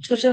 就是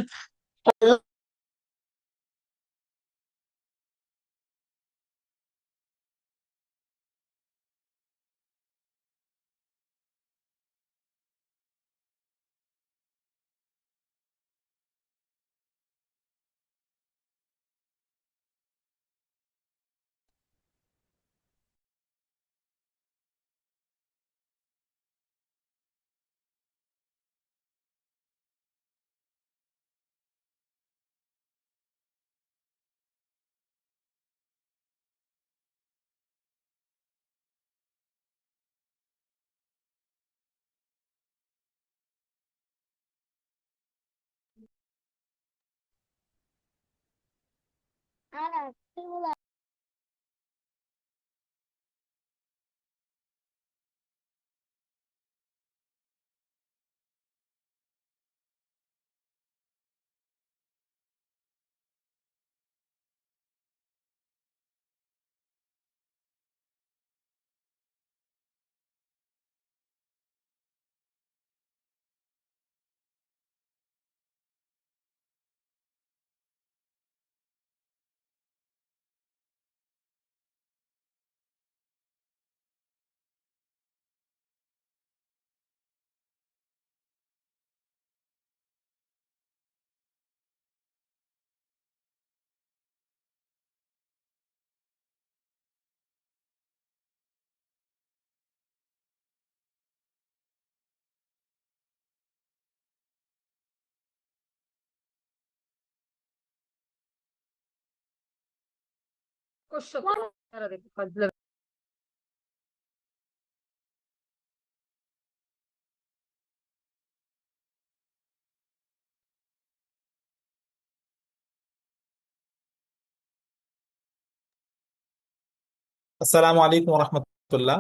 আসসালামু আলাইকুম রহমতুল্লাহ।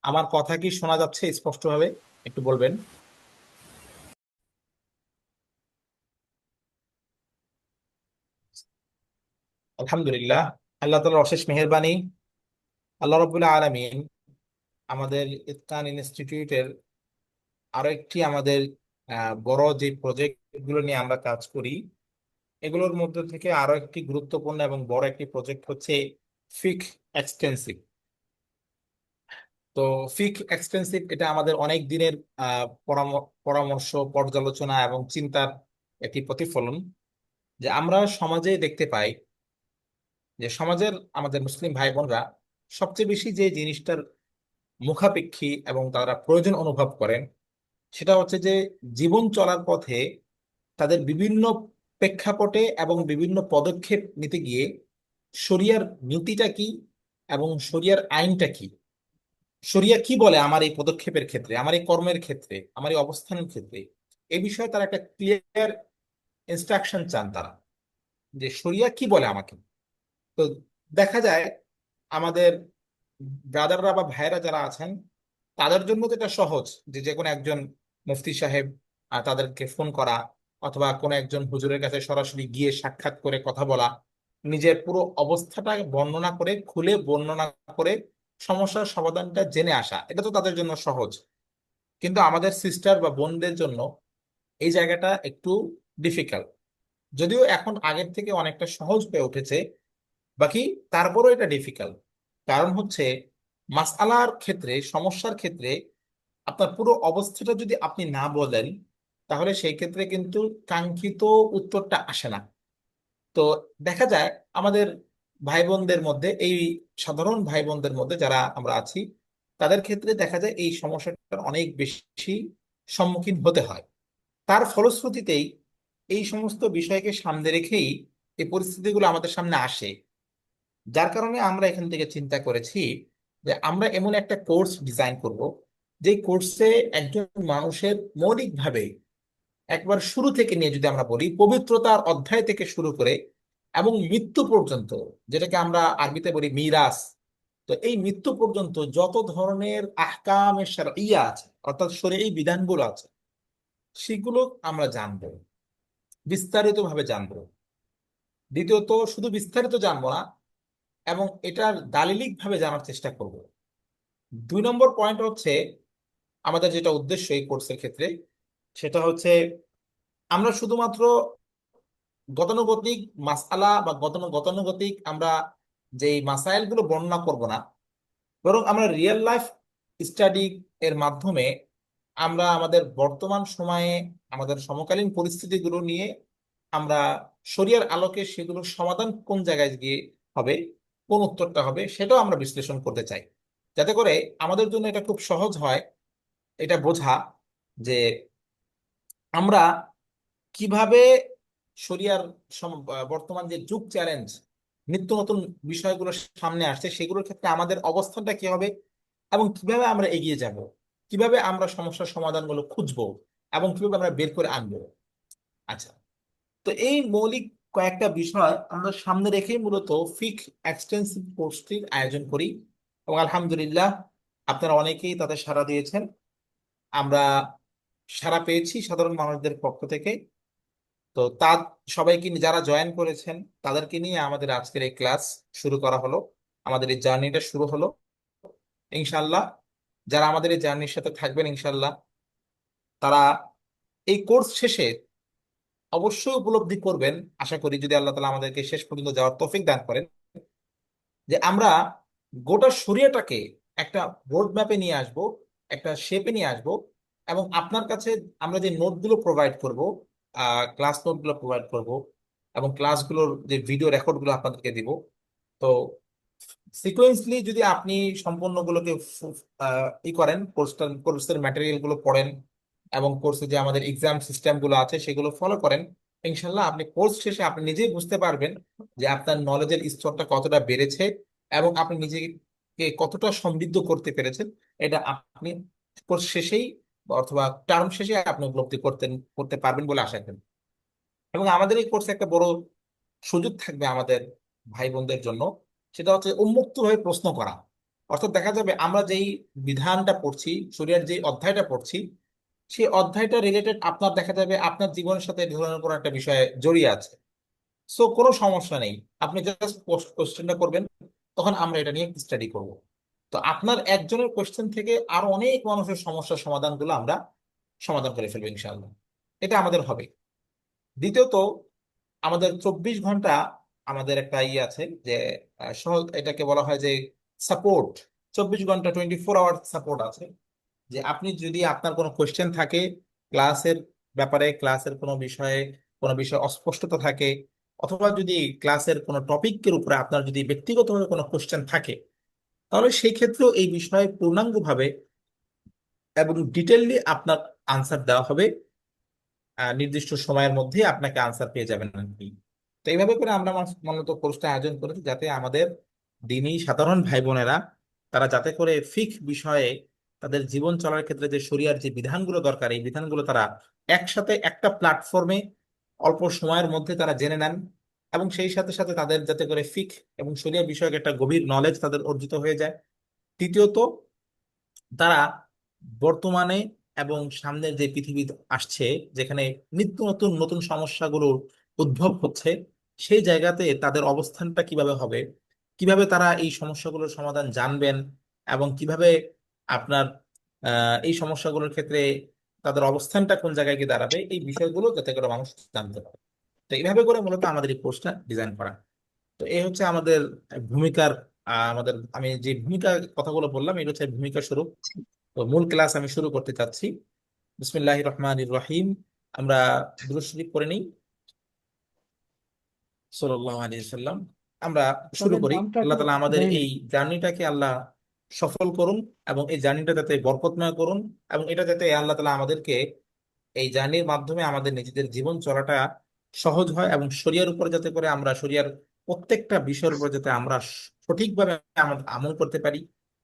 আমার কথা কি শোনা যাচ্ছে স্পষ্টভাবে? একটু বলবেন। আলহামদুলিল্লাহ। আল্লাহ তাআলার অশেষ মেহেরবানি। আল্লাহ রাব্বুল আলামিন আমাদের ইতকান ইনস্টিটিউটের আরো একটি আমাদের বড় যে প্রজেক্ট গুলো নিয়ে আমরা কাজ করি, এগুলোর মধ্যে থেকে আরো একটি গুরুত্বপূর্ণ এবং বড় একটি প্রজেক্ট হচ্ছে ফিক এক্সটেন্সিভ। তো ফিক এক্সটেন্সিভ এটা আমাদের অনেক দিনের পরামর্শ, পর্যালোচনা এবং চিন্তার একটি প্রতিফলন। যে আমরা সমাজে দেখতে পাই যে সমাজের আমাদের মুসলিম ভাই বোনরা সবচেয়ে বেশি যে জিনিসটার মুখাপেক্ষী এবং তারা প্রয়োজন অনুভব করেন, সেটা হচ্ছে যে জীবন চলার পথে তাদের বিভিন্ন প্রেক্ষাপটে এবং বিভিন্ন পদক্ষেপ নিতে গিয়ে শরিয়ার নীতিটা কি এবং শরিয়ার আইনটা কি, শরিয়া কি বলে আমার এই পদক্ষেপের ক্ষেত্রে, আমার এই কর্মের ক্ষেত্রে, আমার এই অবস্থানের ক্ষেত্রে, এই বিষয়ে তারা একটা ক্লিয়ার ইনস্ট্রাকশন চান তারা, যে শরিয়া কি বলে আমাকে। তো দেখা যায় আমাদের ব্রাদাররা বা ভাইরা যারা আছেন, তাদের জন্য তো এটা সহজ যে যে কোনো একজন মুফতি সাহেব তাদেরকে ফোন করা, অথবা কোনো একজন হুজুরের কাছে সরাসরি গিয়ে সাক্ষাৎ করে কথা বলা, নিজের পুরো অবস্থাটা বর্ণনা করে, খুলে বর্ণনা করে সমস্যার সমাধানটা জেনে আসা, এটা তো তাদের জন্য সহজ। কিন্তু আমাদের সিস্টার বা বোনদের জন্য এই জায়গাটা একটু ডিফিকাল্ট। যদিও এখন আগের থেকে অনেকটা সহজ হয়ে উঠেছে, বাকি তারপরও এটা ডিফিকাল্ট। কারণ হচ্ছে মাসআলার ক্ষেত্রে, সমস্যার ক্ষেত্রে আপনার পুরো অবস্থাটা যদি আপনি না বলেন, তাহলে সেই ক্ষেত্রে কিন্তু কাঙ্ক্ষিত উত্তরটা আসে না। তো দেখা যায় আমাদের ভাই বোনদের মধ্যে, এই সাধারণ ভাই বোনদের মধ্যে যারা আমরা আছি, তাদের ক্ষেত্রে দেখা যায় এই সমস্যাটার অনেক বেশি সম্মুখীন হতে হয়। তার ফলশ্রুতিতেই এই সমস্ত বিষয়কে সামনে রেখেই এই পরিস্থিতিগুলো আমাদের সামনে আসে। যার কারণে আমরা এখান থেকে চিন্তা করেছি যে আমরা এমন একটা কোর্স ডিজাইন করব, যে কোর্সে একজন মানুষের মৌলিকভাবে একবার শুরু থেকে নিয়ে যদি আমরা বলি, পবিত্রতার অধ্যায় থেকে শুরু করে এবং মৃত্যু পর্যন্ত, যেটাকে আমরা আরবিতে বলি মিরাস, তো এই মৃত্যু পর্যন্ত যত ধরনের আহকামে শারঈয়া আছে, অর্থাৎ শরীয়ী বিধানগুলো আছে, সেগুলো আমরা জানবো, বিস্তারিত ভাবে জানবো। দ্বিতীয়ত, শুধু বিস্তারিত জানবো না, এবং এটার দালিলিক ভাবে জানার চেষ্টা করব। 2 নম্বর পয়েন্ট হচ্ছে আমাদের যেটা উদ্দেশ্য এই কোর্সের ক্ষেত্রে, সেটা হচ্ছে আমরা শুধুমাত্র গতানুগতিক মাসআলা বা গতানুগতিক আমরা যেই মাসাইলগুলো বর্ণনা করব না, বরং আমরা রিয়েল লাইফ স্টাডি এর মাধ্যমে আমরা আমাদের বর্তমান সময়ে আমাদের সমকালীন পরিস্থিতিগুলো নিয়ে আমরা শরিয়ার আলোকে সেগুলোর সমাধান কোন জায়গায় গিয়ে হবে, কোন উত্তরটা হবে, সেটাও আমরা বিশ্লেষণ করতে চাই, যাতে করে আমাদের জন্য এটা খুব সহজ হয় এটা বোঝা যে আমরা কিভাবে শরিয়ার বর্তমান যে যুগ চ্যালেঞ্জ, নিত্য নতুন বিষয়গুলো সামনে আসছে, সেগুলোর ক্ষেত্রে আমাদের অবস্থানটা কি হবে এবং কিভাবে আমরা এগিয়ে যাব, কিভাবে আমরা সমস্যার সমাধানগুলো খুঁজবো এবং কিভাবে আমরা বের করে আনবো। আচ্ছা, তো এই মৌলিক কয়েকটা বিষয় আমরা সামনে রেখেই মূলত ফিক এক্সটেন্সিভ কোর্সটির আয়োজন করি, এবং আলহামদুলিল্লাহ আপনারা অনেকেই তাদের সাড়া দিয়েছেন। আমরা সাড়া পেয়েছি সাধারণ মানুষদের পক্ষ থেকে। তো সবাইকে যারা জয়েন করেছেন তাদেরকে নিয়ে আমাদের আজকের এই ক্লাস শুরু করা হলো, আমাদের এই জার্নিটা শুরু হলো ইনশাল্লাহ। যারা আমাদের এই জার্নির সাথে থাকবেন ইনশাল্লাহ, তারা এই কোর্স শেষে অবশ্যই উপলব্ধি করবেন, আশা করি যদি আল্লাহ তালা আমাদেরকে শেষ পর্যন্ত যাওয়ার তৌফিক দান করেন, যে আমরা গোটা শরিয়াটাকে একটা রোড ম্যাপে নিয়ে আসব, একটা শেপে নিয়ে আসব। এবং আপনার কাছে আমরা যে নোটগুলো প্রোভাইড করব, ক্লাস নোটগুলো প্রোভাইড করব, এবং ক্লাসগুলোর যে ভিডিও রেকর্ডগুলো আপনাদেরকে দিব, তো সিকোয়েন্সলি যদি আপনি সম্পূর্ণগুলোকে করেন, কোর্সের ম্যাটেরিয়াল গুলো পড়েন এবং কোর্সে যে আমাদের এক্সাম সিস্টেম গুলো আছে সেগুলো ফলো করেন, ইনশাল্লাহ আপনি কোর্স শেষে আপনি নিজেই বুঝতে পারবেন যে আপনার নলেজের স্তরটা কতটা বেড়েছে এবং আপনি নিজেকে কতটা সমৃদ্ধ করতে পেরেছেন। এটা আপনি কোর্স শেষেই অথবা টার্ম শেষে আপনি উপলব্ধি করতে পারবেন বলে আশা করি। এবং আমাদের এই কোর্সে একটা বড় সুযোগ থাকবে আমাদের ভাই বোনদের জন্য, সেটা হচ্ছে উন্মুক্তভাবে প্রশ্ন করা। অর্থাৎ দেখা যাবে আমরা যেই বিধানটা পড়ছি, শরীয়তের যে অধ্যায়টা পড়ছি, সেই অধ্যায়টা রিলেটেড আপনার দেখা যাবে আপনার জীবনের সাথে এই ধরনের কোনো একটা বিষয়ে জড়িয়ে আছে। সো কোনো সমস্যা নেই, আপনি জাস্ট কোশ্চেনটা করবেন, তখন আমরা এটা নিয়ে স্টাডি করব। তো আপনার একজনের কোশ্চেন থেকে আরো অনেক মানুষের সমস্যার সমাধানগুলো আমরা সমাধান করে ফেলবো ইনশাআল্লাহ। এটা আমাদের হবে। দ্বিতীয়ত, আমাদের 24 ঘন্টা আমাদের একটা ইয়ে আছে যে সহজ, এটাকে বলা হয় যে সাপোর্ট। 24 ঘন্টা 24 আওয়ার সাপোর্ট আছে, যে আপনি যদি আপনার কোনো কোয়েশ্চেন থাকে ক্লাসের ব্যাপারে, ক্লাসের কোনো বিষয়ে অস্পষ্টতা থাকে, অথবা যদি ক্লাসের কোনো টপিকের উপরে আপনার যদি ব্যক্তিগতভাবে কোনো কোয়েশ্চেন থাকে, তাহলে সেই ক্ষেত্রেও এই বিষয়ে পূর্ণাঙ্গভাবে এবং ডিটেইললি আপনার আনসার দেওয়া হবে। নির্দিষ্ট সময়ের মধ্যে আপনাকে আনসার পেয়ে যাবেন আর কি। তো এইভাবে করে আমরা মূলত কোর্সটা আয়োজন করেছি, যাতে আমাদের দিনী সাধারণ ভাই বোনেরা তারা যাতে করে ফিক বিষয়ে তাদের জীবন চলার ক্ষেত্রে যে শরিয়ার যে বিধানগুলো দরকার, এই বিধানগুলো তারা একসাথে একটা প্ল্যাটফর্মে অল্প সময়ের মধ্যে তারা জেনে নেন, এবং সেই সাথে সাথে তাদের যাতে করে ফিক এবং শরিয়া বিষয়ক একটা গভীর নলেজ তাদের অর্জিত হয়ে যায়। তৃতীয়ত, তারা বর্তমানে এবং সামনের যে পৃথিবী আসছে, যেখানে নিত্য নতুন নতুন সমস্যাগুলো উদ্ভব হচ্ছে, সেই জায়গাতে তাদের অবস্থানটা কিভাবে হবে, কিভাবে তারা এই সমস্যাগুলোর সমাধান জানবেন, এবং কিভাবে আপনার এই সমস্যাগুলোর ক্ষেত্রে তাদের অবস্থানটা কোন জায়গায় গিয়ে দাঁড়াবে, এই বিষয়গুলো যাতে করে মানুষ জানতে পারে। তো এইভাবে করে মূলত আমাদের এই কোর্সটা ডিজাইন করা। তো এই হচ্ছে আমাদের ভূমিকার আমি যে ভূমিকা কথাগুলো বললাম, এটা হচ্ছে ভূমিকা শুরু। তো মূল ক্লাস আমি শুরু করতে চাচ্ছি। বিসমিল্লাহির রহমানির রহিম। আমরা দুরূদ শরীফ পড়ে নিই, সাল্লাল্লাহু আলাইহি সাল্লাম। আমরা শুরু আপনাদের করি। নামটা আল্লাহ তো তাআলা আমাদের দেয়নি। এই জার্নিটাকে আল্লাহ সফল করুন, এবং এই জার্নিটা যাতে বরকতময় করুন, এবং এটা যাতে আল্লাহ তাআলা আমাদেরকে এই জার্নির মাধ্যমে আমাদের নিজেদের জীবন চলাটা সহজ হয়, এবং শরিয়ার উপর যাতে করে আমরা শরিয়ার প্রত্যেকটা বিষয়ের উপর যাতে আমরা সঠিকভাবে আমল করতে পারি,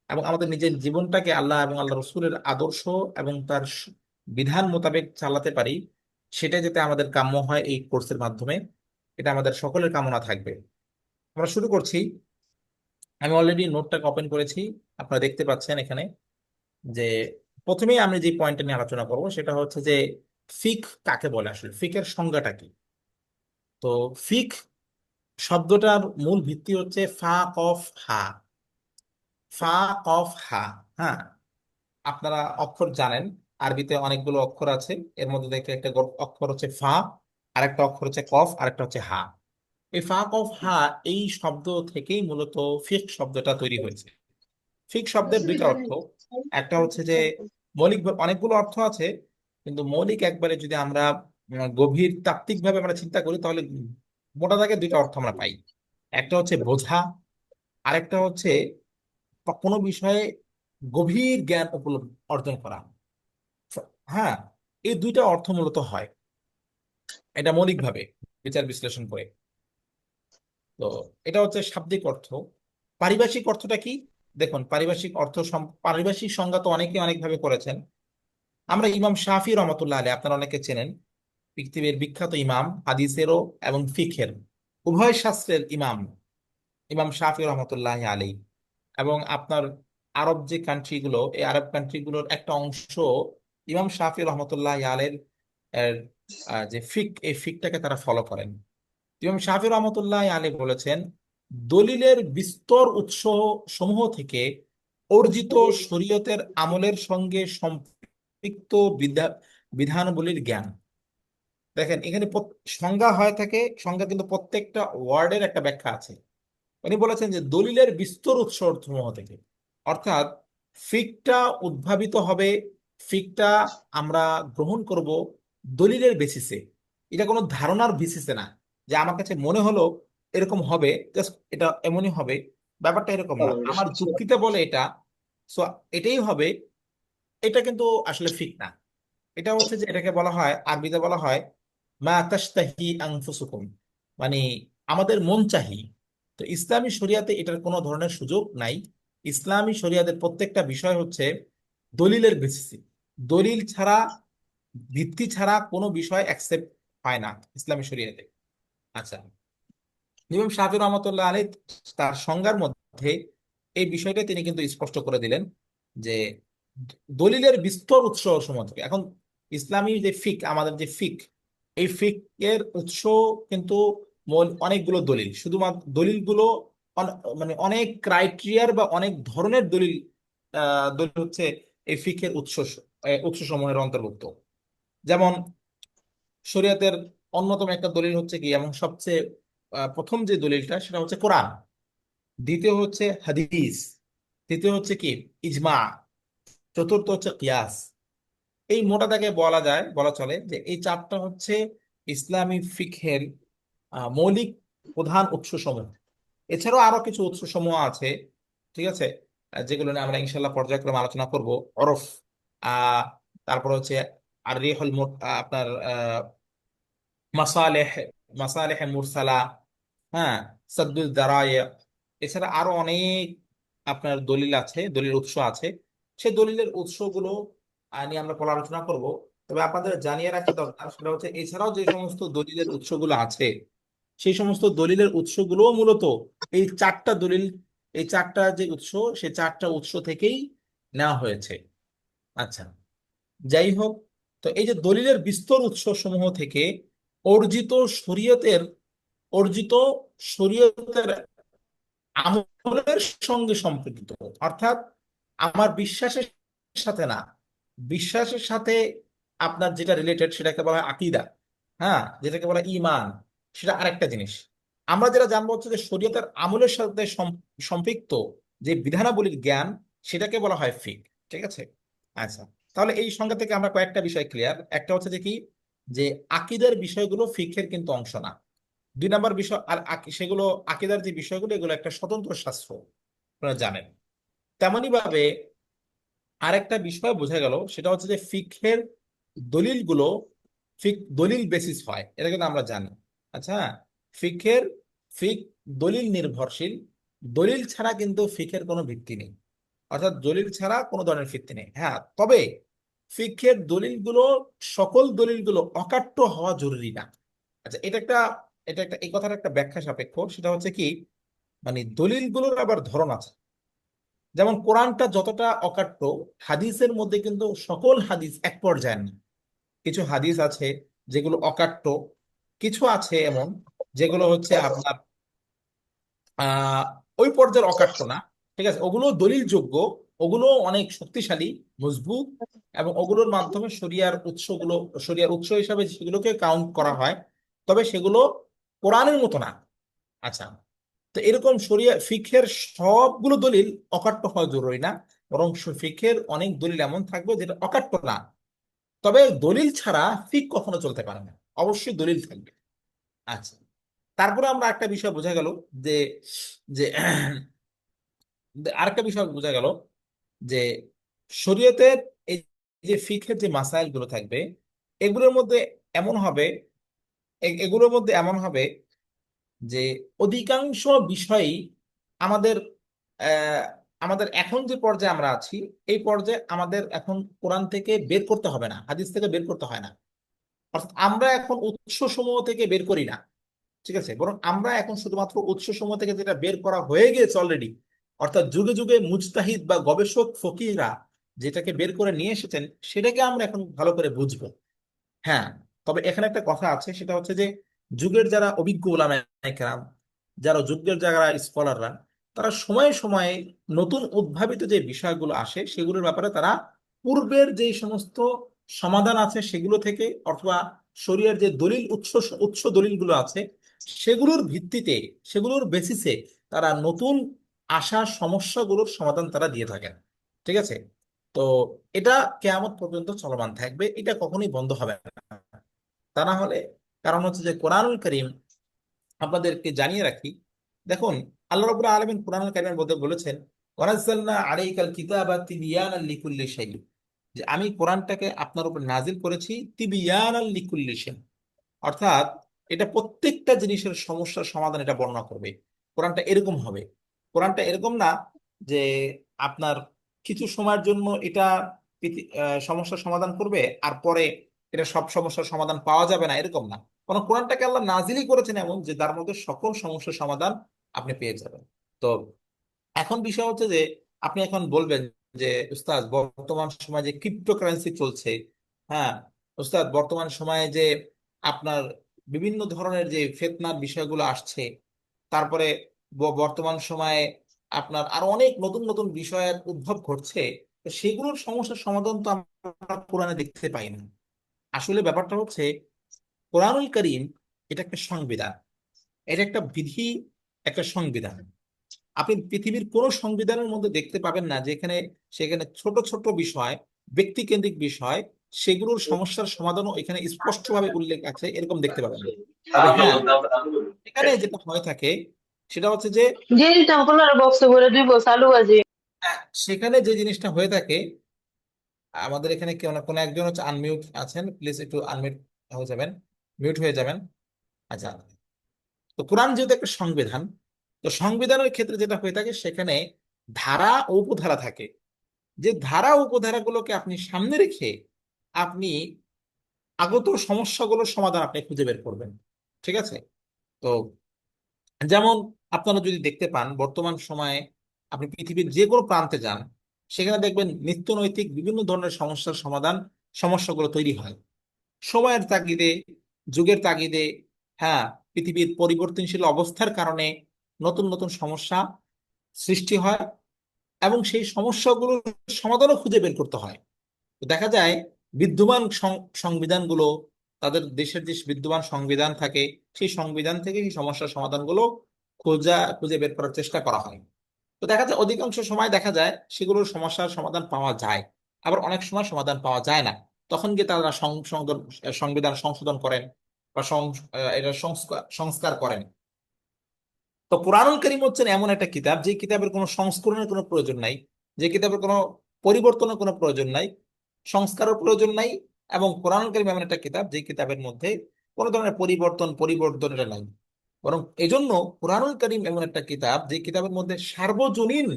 এবং আমাদের নিজের জীবনটাকে আল্লাহ এবং আল্লাহ রসুলের আদর্শ এবং তার বিধান মোতাবেক চালাতে পারি, সেটা যাতে আমাদের কাম্য হয় এই কোর্সের মাধ্যমে, এটা আমাদের সকলের কামনা থাকবে। আমরা শুরু করছি। আমি অলরেডি নোটটাকে ওপেন করেছি, আপনারা দেখতে পাচ্ছেন এখানে যে প্রথমেই আমি যে পয়েন্টটা নিয়ে আলোচনা করব সেটা হচ্ছে যে ফিক কাকে বলে, আসলে ফিকের সংজ্ঞাটা কি। তো ফিক শব্দটার মূল ভিত্তি হচ্ছে ফা কফ হা। ফা কফ হা। হ্যাঁ, আপনারা অক্ষর জানেন। আরবিতে অনেকগুলো অক্ষর আছে। এর মধ্যে দেখে একটা অক্ষর হচ্ছে ফা, আরেকটা অক্ষর হচ্ছে কফ, আরেকটা হচ্ছে হা। এই ফা কফ হা এই শব্দ থেকেই মূলত ফিক শব্দটা তৈরি হয়েছে। ফিক শব্দের দুইটা অর্থ। একটা হচ্ছে যে মৌলিক অনেকগুলো অর্থ আছে, কিন্তু মৌলিক একবারে যদি আমরা গভীর তাত্ত্বিক ভাবে আমরা চিন্তা করি, তাহলে মোটা দাগে দুইটা অর্থ আমরা পাই। একটা হচ্ছে বোঝা, আরেকটা হচ্ছে কোনো বিষয়ে গভীর জ্ঞান অর্জন করা। হ্যাঁ, এই দুইটা অর্থ মূলত হয় এটা মৌলিকভাবে বিচার বিশ্লেষণ করে। তো এটা হচ্ছে শাব্দিক অর্থ। পারিভাষিক অর্থটা কি? দেখুন, পারিভাষিক অর্থ পারিভাষিক সংজ্ঞা তো অনেকে অনেকভাবে করেছেন। আমরা ইমাম শাফি রহমতুল্লাহ আলাইহি, আপনারা অনেকে চেনেন, পৃথিবীর বিখ্যাত ইমাম, হাদিসেরও এবং ফিকহের উভয় শাস্ত্রের ইমাম, ইমাম শাফি রহমতুল্লাহ আলাইহি। এবং আপনার আরব যে কান্ট্রি গুলো, এই আরব কান্ট্রি গুলোর একটা অংশ ইমাম শাফি রহমতুল্লাহ আলাইহির এর, যে ফিক, এই ফিকটাকে তারা ফলো করেন। ইমাম শাফি রহমতুল্লাহ আলাইহি বলেছেন, দলিলের বিস্তর উৎস সমূহ থেকে অর্জিত শরীয়তের আমলের সঙ্গে সম্পৃক্ত বিধানগুলির জ্ঞান। দেখেন এখানে সংজ্ঞা হয়ে থাকে, সংজ্ঞা কিন্তু প্রত্যেকটা ওয়ার্ডের একটা ব্যাখ্যা আছে। উনি বলেছেন যে দলিলের বিস্তর উৎস সমূহ থেকে, অর্থাৎ ফিকটা উদ্ভাবিত হবে, ফিকটা আমরা গ্রহণ করব দলিলের বেসিসে। এটা কোনো ধারণার বেসিসে না, যে আমার কাছে মনে হলো এরকম হবে, জাস্ট এটা এমনই হবে। ব্যাপারটা এরকম না, আমার যুক্তিতে বলে এটা, সো এটাই হবে। এটা কিন্তু আসলে ফিক না। এটা হচ্ছে যে এটাকে বলা হয়, আরবিতে বলা হয় মা তাশতাহি আনফুসুকুম, মানে আমাদের মন চাহি। তো ইসলামী শরিয়াতে এটার কোনো ধরনের সুযোগ নাই। ইসলামী শরিয়াতের প্রত্যেকটা বিষয় হচ্ছে দলিলের বেসিসে। দলিল ছাড়া, ভিত্তি ছাড়া কোনো বিষয় অ্যাকসেপ্ট হয় না ইসলামী শরিয়াতে। আচ্ছা, ইমাম শাফি রহমতুল্লাহ আলাইহি তার সংজ্ঞার মধ্যে এই বিষয়টা তিনি কিন্তু স্পষ্ট করে দিলেন যে দলিলের বিস্তর উৎস সমূহ থেকে। এখন ইসলামী যে ফিক, আমাদের যে ফিক, এই ফিক এর উৎস কিন্তু অনেকগুলো দলিল, শুধুমাত্র দলিলগুলো মানে অনেক ক্রাইটেরিয়ার বা অনেক ধরনের দলিল, দলিল হচ্ছে এই ফিকের উৎস সমূহের অন্তর্ভুক্ত। যেমন শরীয়তের অন্যতম একটা দলিল হচ্ছে কি, এবং সবচেয়ে প্রথম যে দলিলটা সেটা হচ্ছে কোরআন, দ্বিতীয় হচ্ছে হাদিস, তৃতীয় হচ্ছে কি ইজমা, চতুর্থ হচ্ছে কিয়াস। এই মোটা দাগে বলা যায়, বলা চলে যে এই চারটা হচ্ছে ইসলামী ফিকহের মৌলিক প্রধান উৎসসমূহ। এছাড়াও আরো কিছু উৎসসমূহ আছে, ঠিক আছে, যেগুলো নিয়ে আমরা ইনশাল্লাহ পর্যায়ক্রমে আলোচনা করব। অরফ, আহ তারপর হচ্ছে আর রিহুল আপনার মাসালেহ, মাসালেহ মুরসালা, হ্যাঁ, সাদ্দুল দারায়ে। এছাড়া আরো অনেক আপনার দলিল আছে, দলিল উৎস আছে। সেই দলিলের উৎসগুলো নিয়ে আমরা পরে আলোচনা করব। তবে আপনাদের জানিয়ে রাখা দরকার সেটা হচ্ছে, এছাড়াও যে সমস্ত দলিলের উৎসগুলো আছে, সেই সমস্ত দলিলের উৎসগুলো মূলত এই চারটা দলিল, এই চারটা যে উৎস, সেই চারটা উৎস থেকেই নেওয়া হয়েছে। আচ্ছা, যাই হোক, তো এই যে দলিলের বিস্তর উৎস সমূহ থেকে অর্জিত শরীয়তের, অর্জিত শরীয়তের আমলের সঙ্গে সম্পৃক্ত, অর্থাৎ আমার বিশ্বাসের সাথে না, বিশ্বাসের সাথে আপনার যেটা রিলেটেড সেটাকে বলা হয় আকীদা। হ্যাঁ, যেটাকে বলা হয় ঈমান, সেটা আরেকটা জিনিস। আমরা যেটা জানবো হচ্ছে যে শরীয়তের আমলের সাথে সম্পৃক্ত যে বিধানাবলীর জ্ঞান, সেটাকে বলা হয় ফিক। ঠিক আছে। আচ্ছা, তাহলে এই সংজ্ঞা থেকে আমরা কয়েকটা বিষয় ক্লিয়ার। একটা হচ্ছে যে কি, যে আকীদার বিষয়গুলো ফিকহের কিন্তু অংশ না। দুই নাম্বার বিষয়, আর সেগুলো আকীদার যে বিষয়গুলো, এগুলো একটা স্বতন্ত্র শাস্ত্র, আপনারা জানেন। তেমনি ভাবে আরেকটা বিষয় বোঝা গেল, সেটা হচ্ছে যে ফিকহের দলিলগুলো দলিল বেসিস হয়, এটা কিন্তু আমরা জানি। আচ্ছা, ফিকহের ফিক দলিল নির্ভরশীল। দলিল ছাড়া কিন্তু ফিকহের কোনো ভিত্তি নেই, অর্থাৎ দলিল ছাড়া কোনো ধরনের ভিত্তি নেই। হ্যাঁ, তবে ফিকহের দলিলগুলো, সকল দলিলগুলো অকাট্য হওয়া জরুরি না। আচ্ছা, এটা একটা এই কথার একটা ব্যাখ্যা সাপেক্ষ। সেটা হচ্ছে কি, মানে দলিলগুলোর আবার ধরন আছে। যেমন কোরআনটা যতটা অকাট্য, হাদিসের মধ্যে কিন্তু সকল হাদিস এক পর্যায়ের না। কিছু হাদিস আছে যেগুলো অকাট্য, কিছু আছে এমন যেগুলো হচ্ছে আপনার আহ ওই পর্যায়ের অকাট্য না। ঠিক আছে, ওগুলো দলিল যোগ্য, ওগুলো অনেক শক্তিশালী, মজবুত, এবং ওগুলোর মাধ্যমে শরিয়ার উৎস হিসাবে সেগুলোকে কাউন্ট করা হয়। তবে সেগুলো কোরআনের মতো না। আচ্ছা, তো এরকম ফিকহের সবগুলো দলিল অকাট্য হওয়া জরুরি না, বরং ফিকহের অনেক দলিল এমন থাকবে যেটা অকাট্য না। তবে দলিল ছাড়া ফিক কখনো চলতে পারে না, অবশ্যই দলিল থাকবে। আচ্ছা, তারপরে আমরা একটা বিষয় বোঝা গেল যে যে আরেকটা বিষয় বোঝা গেল যে শরীয়তের এই যে ফিকহের যে মাসাইল গুলো থাকবে, এগুলোর মধ্যে এমন হবে এগুলোর মধ্যে এমন হবে যে অধিকাংশ বিষয়ই আমাদের আহ, আমাদের এখন যে পর্যায়ে আমরা আছি, এই পর্যায়ে আমাদের এখন কোরআন থেকে বের করতে হবে না, হাদিস থেকে বের করতে হয় না। অর্থাৎ আমরা এখন উৎস সমূহ থেকে বের করি না, ঠিক আছে, বরং আমরা এখন শুধুমাত্র উৎস সমূহ থেকে যেটা বের করা হয়ে গিয়েছে অলরেডি, অর্থাৎ যুগে যুগে মুজতাহিদ বা গবেষক ফকিহরা যেটাকে বের করে নিয়ে এসেছেন, সেটাকে আমরা এখন ভালো করে বুঝবো। হ্যাঁ, তবে এখানে একটা কথা আছে, সেটা হচ্ছে যে যুগের যারা অভিজ্ঞ ওলামায়ে কেরাম, যারা যুগের যারা স্কলাররা, তারা সময়ে সময়ে নতুন উদ্ভাবিত যে বিষয়গুলো আসে সেগুলোর ব্যাপারে তারা পূর্বের যে সমস্ত সমাধান আছে সেগুলো থেকে, অথবা শরীয়তের যে দলিল উৎস উৎস দলিলগুলো আছে সেগুলোর ভিত্তিতে, সেগুলোর বেসিসে তারা নতুন আসা সমস্যাগুলোর সমাধান তারা দিয়ে থাকেন। ঠিক আছে, তো এটা কেয়ামত পর্যন্ত চলমান থাকবে, এটা কখনোই বন্ধ হবে না। তা না হলে, কারণ হচ্ছে যে কোরআনুল করিম, আপনাদেরকে জানিয়ে রাখি, দেখুন, আল্লাহ রাব্বুল আলামিন কোরআনুল কারীমের মধ্যে বলেছেন, ওয়ানাজ্জালনা আলাইকাল কিতাবা তিবয়ানাল লিকুল্লি শাই, যে আমি কোরআনটাকে আপনার উপর নাজিল করেছি তিবয়ানাল লিকুল্লি শাই, অর্থাৎ এটা প্রত্যেকটা জিনিসের সমস্যার সমাধান এটা বর্ণনা করবে। কোরআনটা এরকম হবে, কোরআনটা এরকম না যে আপনার কিছু সময়ের জন্য এটা সমস্যার সমাধান করবে, আর পরে এটা সব সমস্যার সমাধান পাওয়া যাবে না, এরকম না। কারণ কোরআনটাকে আল্লাহ নাজিলই করেছেন এমন যে তার মধ্যে সকল সমস্যার সমাধান আপনি পেয়ে যাবেন। তো এখন বিষয় হচ্ছে যে আপনি এখন বলবেন যে উস্তাদ, বর্তমান সময়ে যে ক্রিপ্টোকারেন্সি চলছে, হ্যাঁ উস্তাদ, বর্তমান সময়ে যে আপনার বিভিন্ন ধরনের যে ফিতনার বিষয়গুলো আসছে, তারপরে বর্তমান সময়ে আপনার আরো অনেক নতুন নতুন বিষয়ের উদ্ভব ঘটছে, তো সেগুলোর সমস্যার সমাধান তো আমরা কোরআনে দেখতে পাই না। আসলে ব্যাপারটা হচ্ছে, কোরআনুল করিম এটা একটা সংবিধান, এটা একটা বিধি, একটা সংবিধান। আপনি পৃথিবীর কোন সংবিধানের মধ্যে দেখতে পাবেন না যেখানে সেখানে ছোট ছোট বিষয়, ব্যক্তিকেন্দ্রিক বিষয়, সেগুলোর সমস্যার সমাধানও এখানে স্পষ্টভাবে উল্লেখ আছে, এরকম দেখতে পাবেন না। তবে হ্যাঁ, এখানে যেটা হয়ে থাকে সেটা হচ্ছে যে Jin temporal box করে দিব চালু আছে। সেখানে যে জিনিসটা হয়ে থাকে, আমাদের এখানে কেউ না কোনো একজন হচ্ছে আনমিউট আছেন, প্লিজ একটু আনমিউট হয়ে যাবেন, মিউট হয়ে যাবেন। আচ্ছা, তো কোরআন যেহেতু একটা সংবিধান, তো সংবিধানের ক্ষেত্রে যেটা হয়ে থাকে সেখানে ধারা ও উপধারা থাকে, যে ধারা ও উপধারাগুলোকে আপনি সামনে রেখে আপনি আগত সমস্যাগুলোর সমাধান আপনি খুঁজে বের করবেন। ঠিক আছে, তো যেমন আপনারা যদি দেখতে পান বর্তমান সময়ে, আপনি পৃথিবীর যে কোনো প্রান্তে যান, সেখানে দেখবেন নিত্য নৈতিক বিভিন্ন ধরনের সমস্যার সমাধান, সমস্যাগুলো তৈরি হয় সময়ের তাগিদে, যুগের তাগিদে। হ্যাঁ, পৃথিবীর পরিবর্তনশীল অবস্থার কারণে নতুন নতুন সমস্যা সৃষ্টি হয়, এবং সেই সমস্যাগুলোর সমাধানও খুঁজে বের করতে হয়। তো দেখা যায় বিদ্যমান সংবিধানগুলো, তাদের দেশের যে বিদ্যমান সংবিধান থাকে, সেই সংবিধান থেকে সেই সমস্যার সমাধানগুলো খুঁজে বের করার চেষ্টা করা হয়। তো দেখা যায় অধিকাংশ সময় দেখা যায় সেগুলোর সমস্যার সমাধান পাওয়া যায়, আবার অনেক সময় সমাধান পাওয়া যায় না। তখন গিয়ে তারা সংবিধান সংশোধন করেন বা এটা সংস্কার করেন। তো কোরআনুল কারীম হচ্ছেন এমন একটা কিতাব, যে কিতাবের কোনো সংস্করণের কোনো প্রয়োজন নাই, যে কিতাবের কোনো পরিবর্তনের কোনো প্রয়োজন নাই, সংস্কারের প্রয়োজন নাই। এবং কোরআনুল কারীম এমন একটা কিতাব যে কিতাবের মধ্যে কোনো ধরনের পরিবর্তন এটা নাই। বরং এজন্য কোরআনুল কারীম এমন একটা কিতাব যে কিতাবের মধ্যে সার্বজনীন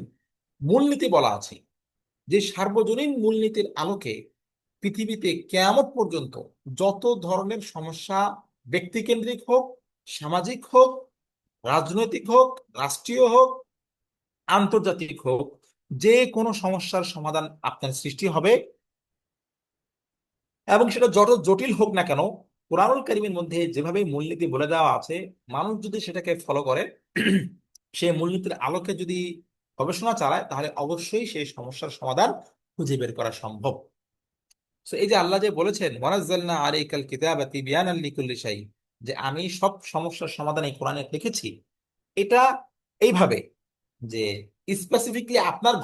মূলনীতি বলা আছে, যে সার্বজনীন মূলনীতির আলোকে পৃথিবীতে কেয়ামত পর্যন্ত যত ধরনের সমস্যা, ব্যক্তিকেন্দ্রিক হোক, সামাজিক হোক, রাজনৈতিক হোক, রাষ্ট্রীয় হোক, আন্তর্জাতিক হোক, যে কোনো সমস্যার সমাধান আপনার সৃষ্টি হবে, এবং সেটা যত জটিল হোক না কেন, কোরআনুল কারীমের মধ্যে যেভাবে মূলনীতি বলে দেওয়া আছে, মানুষ যদি সেটাকে ফলো করে, সেই মূলনীতির আলোকে যদি গবেষণা চালায়, তাহলে অবশ্যই সেই সমস্যার সমাধান খুঁজে বের করা সম্ভব। তো এই যে আল্লাহ যে বলেছেন ওয়ানাজ্জালনা আলাইকাল কিতাবা তিবয়ানাল লিকুল্লি শাই, যে আমি সব সমস্যার সমাধান এই কোরআনে লিখেছি, এটা এইভাবে যে স্পেসিফিকলি আপনার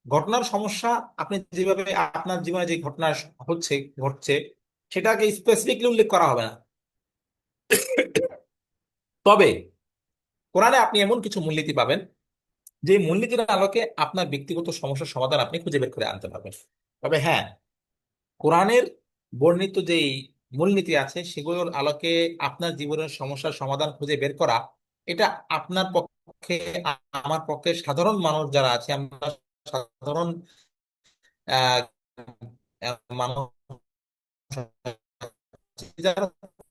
ঘটনার সমস্যা, আপনি যেভাবে আপনার জীবনে যে ঘটনা হচ্ছে ঘটছে সেটাকে স্পেসিফিকলি উল্লেখ করা হবে না। তবে কোরআনে আপনি এমন কিছু মূলনীতি পাবেন যে মূলনীতির আলোকে আপনার ব্যক্তিগত সমস্যার সমাধান আপনি খুঁজে বের করে আনতে পারবেন। তবে হ্যাঁ, কোরআনের বর্ণিত যেই মূলনীতি আছে সেগুলোর আলোকে আপনার জীবনের সমস্যার সমাধান খুঁজে বের করা, এটা আপনার পক্ষে, আমার পক্ষে, সাধারণ মানুষ যারা আছে, আমরা সাধারণ আহ মানুষ যারা,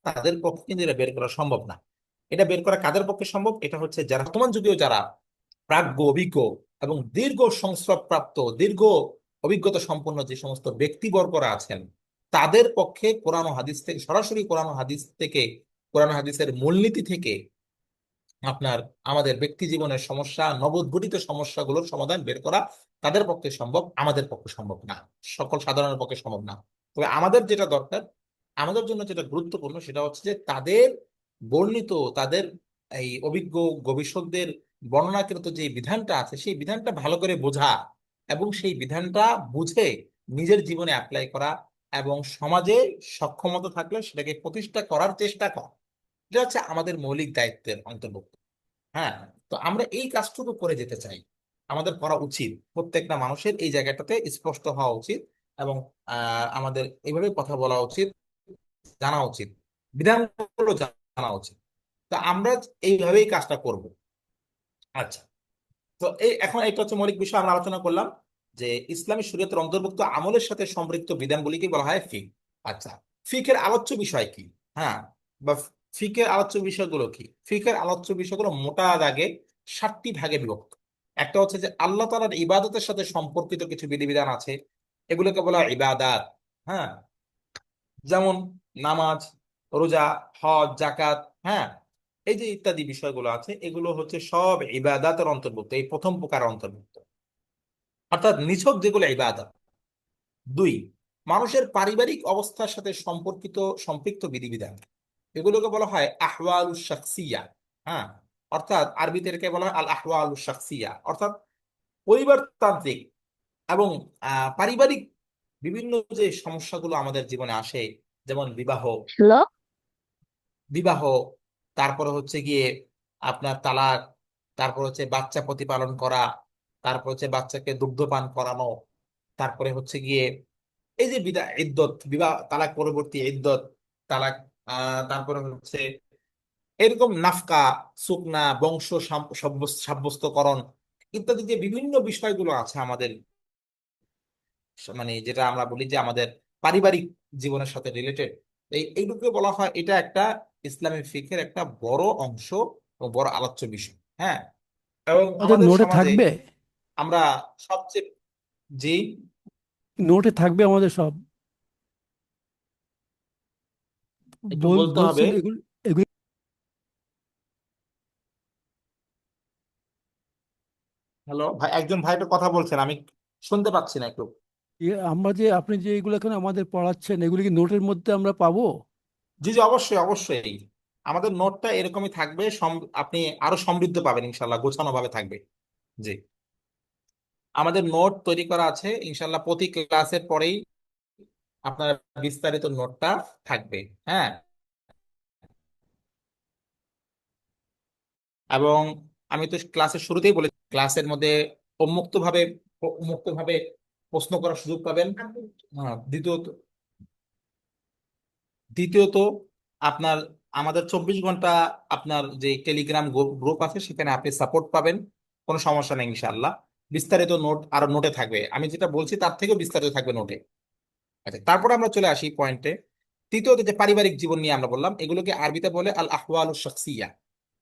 তাদের পক্ষে কিন্তু এটা বের করা সম্ভব না। এটা বের করা কাদের পক্ষে সম্ভব? এটা হচ্ছে যারা বর্তমান যুগেও যারা প্রাজ্ঞ, অভিজ্ঞ এবং দীর্ঘ সংস্রব প্রাপ্ত, দীর্ঘ অভিজ্ঞতা সম্পন্ন যে সমস্ত ব্যক্তিবর্গরা আছেন, তাদের পক্ষে কোরআন ও হাদিস থেকে, সরাসরি কোরআন ও হাদিস থেকে, কোরআন ও হাদিসের মূলনীতি থেকে আপনার আমাদের ব্যক্তি জীবনের সমস্যা, নবোদ্ভূতিত সমস্যাগুলোর সমাধান বের করা তাদের পক্ষে সম্ভব, আমাদের পক্ষে সম্ভব না, সকল সাধারণের পক্ষে সম্ভব না। তবে আমাদের যেটা দরকার, আমাদের জন্য যেটা গুরুত্বপূর্ণ, সেটা হচ্ছে যে তাদের বর্ণিত, তাদের এই অভিজ্ঞ গবেষকদের বর্ণনাকৃত যে বিধানটা আছে সেই বিধানটা ভালো করে বোঝা এবং সেই বিধানটা বুঝে নিজের জীবনে অ্যাপ্লাই করা এবং সমাজে সক্ষমতা থাকলে সেটাকে প্রতিষ্ঠা করার চেষ্টা করা, এটা হচ্ছে আমাদের মৌলিক দায়িত্বের অন্তর্ভুক্ত। হ্যাঁ, তো আমরা এই কাজটুকু করে যেতে চাই, আমাদের করা উচিত, প্রত্যেকটা মানুষের এই জায়গাটাতে স্পষ্ট হওয়া উচিত এবং আমাদের এইভাবে কথা বলা উচিত, জানা উচিত, বিধানগুলো জানা উচিত। তো আমরা এইভাবেই কাজটা করব। আচ্ছা, তো এই এখন এটা হচ্ছে মৌলিক বিষয় আমরা আলোচনা করলাম, যে ইসলামী শরীয়তের অন্তর্ভুক্ত আমলের সাথে সম্পৃক্ত বিধানগুলিকে বলা হয় ফিক। আচ্ছা, ফিকের আলোচ্য বিষয় কি? হ্যাঁ, বা ফিকের আলোচ্য বিষয়গুলো কি? ফিকের আলোচ্য বিষয়গুলো মোটা দাগে 7টি ভাগে বিভক্ত। একটা হচ্ছে যে আল্লাহ তাআলার ইবাদতের সাথে সম্পর্কিত কিছু বিধিবিধান আছে, এগুলোকে বলা হয় ইবাদাত। হ্যাঁ, যেমন নামাজ, রোজা, হজ, জাকাত। হ্যাঁ, এই যে ইত্যাদি বিষয়গুলো আছে, এগুলো হচ্ছে সব ইবাদাতের অন্তর্ভুক্ত, এই প্রথম প্রকার অন্তর্ভুক্ত, অর্থাৎ নিছক যেগুলো ইবাদত। দুই, মানুষের পারিবারিক অবস্থার সাথে সম্পৃক্ত বিধিবিধান, এগুলোকে বলা হয় আহওয়ালু শাখসিয়া। হ্যাঁ, অর্থাৎ আরবিতে এটাকে বলা হয় আল আহওয়ালু শাখসিয়া, অর্থাৎ পরিবারতান্ত্রিক এবং পারিবারিক বিভিন্ন যে সমস্যাগুলো আমাদের জীবনে আসে, যেমন বিবাহ, হ্যালো। বিবাহ তারপরে হচ্ছে গিয়ে আপনার তালাক, তারপর হচ্ছে বাচ্চা প্রতিপালন করা, তারপর হচ্ছে বাচ্চাকে দুগ্ধপান করানো, তারপরে হচ্ছে গিয়ে এই যে ইদ্যত, বিবাহ তালাক পরবর্তী ইদ্যত, তালাক, তারপরে হচ্ছে এরকম নাফকা, সুকনা, বংশ সাব্যস্তকরণ ইত্যাদি যে বিভিন্ন বিষয়গুলো আছে আমাদের, মানে যেটা আমরা বলি যে আমাদের পারিবারিক জীবনের সাথে রিলেটেড, এইটুকু বলা হয় এটা একটা ইসলামী ফিকহের একটা বড় অংশ ও বড় আলোচ্য বিষয়। হ্যাঁ, এবং আমাদের আমাদের নোটে সমাজে থাকবে, আমরা সবচেয়ে, জি, নোটে থাকবে আমাদের সব। একটু বলতে হবে। বলছেন এগুলো এগুলো হ্যালো ভাই, একজন ভাই একটা কথা বলছেন, আমি শুনতে পাচ্ছি না একটু। আমরা যে আপনি যে এগুলো এখন আমাদের পড়াচ্ছেন, এগুলো কি নোটের মধ্যে আমরা পাবো? জি জি, অবশ্যই অবশ্যই, আমাদের নোটটা এরকমই থাকবে, আপনি আরো সমৃদ্ধ পাবেন ইনশাল্লাহ, গোছানো ভাবে থাকবে। জি, আমাদের নোট তৈরি করা আছে ইনশাল্লাহ, প্রতি ক্লাসের পরেই আপনার বিস্তারিত নোটটা থাকবে। হ্যাঁ, এবং আমি তো ক্লাসের শুরুতেই বলে, ক্লাসের মধ্যে উন্মুক্ত ভাবে প্রশ্ন করার সুযোগ পাবেন। হ্যাঁ, দ্বিতীয়ত দ্বিতীয়ত আপনার আমাদের 24 ঘন্টা আপনার যে টেলিগ্রাম গ্রুপ আছে সেখানে আপনি সাপোর্ট পাবেন, কোনো সমস্যা নেই ইনশাআল্লাহ। বিস্তারিত নোট আরো নোটে থাকবে, আমি যেটা বলছি তার থেকেও বিস্তারিত থাকবে নোটে। আচ্ছা, তারপরে আমরা চলে আসি পয়েন্টে। তৃতীয়ত, যে পারিবারিক জীবন নিয়ে আমরা বললাম, এগুলোকে আরবিতে বলে আল আহওয়ালু শাখসিয়া।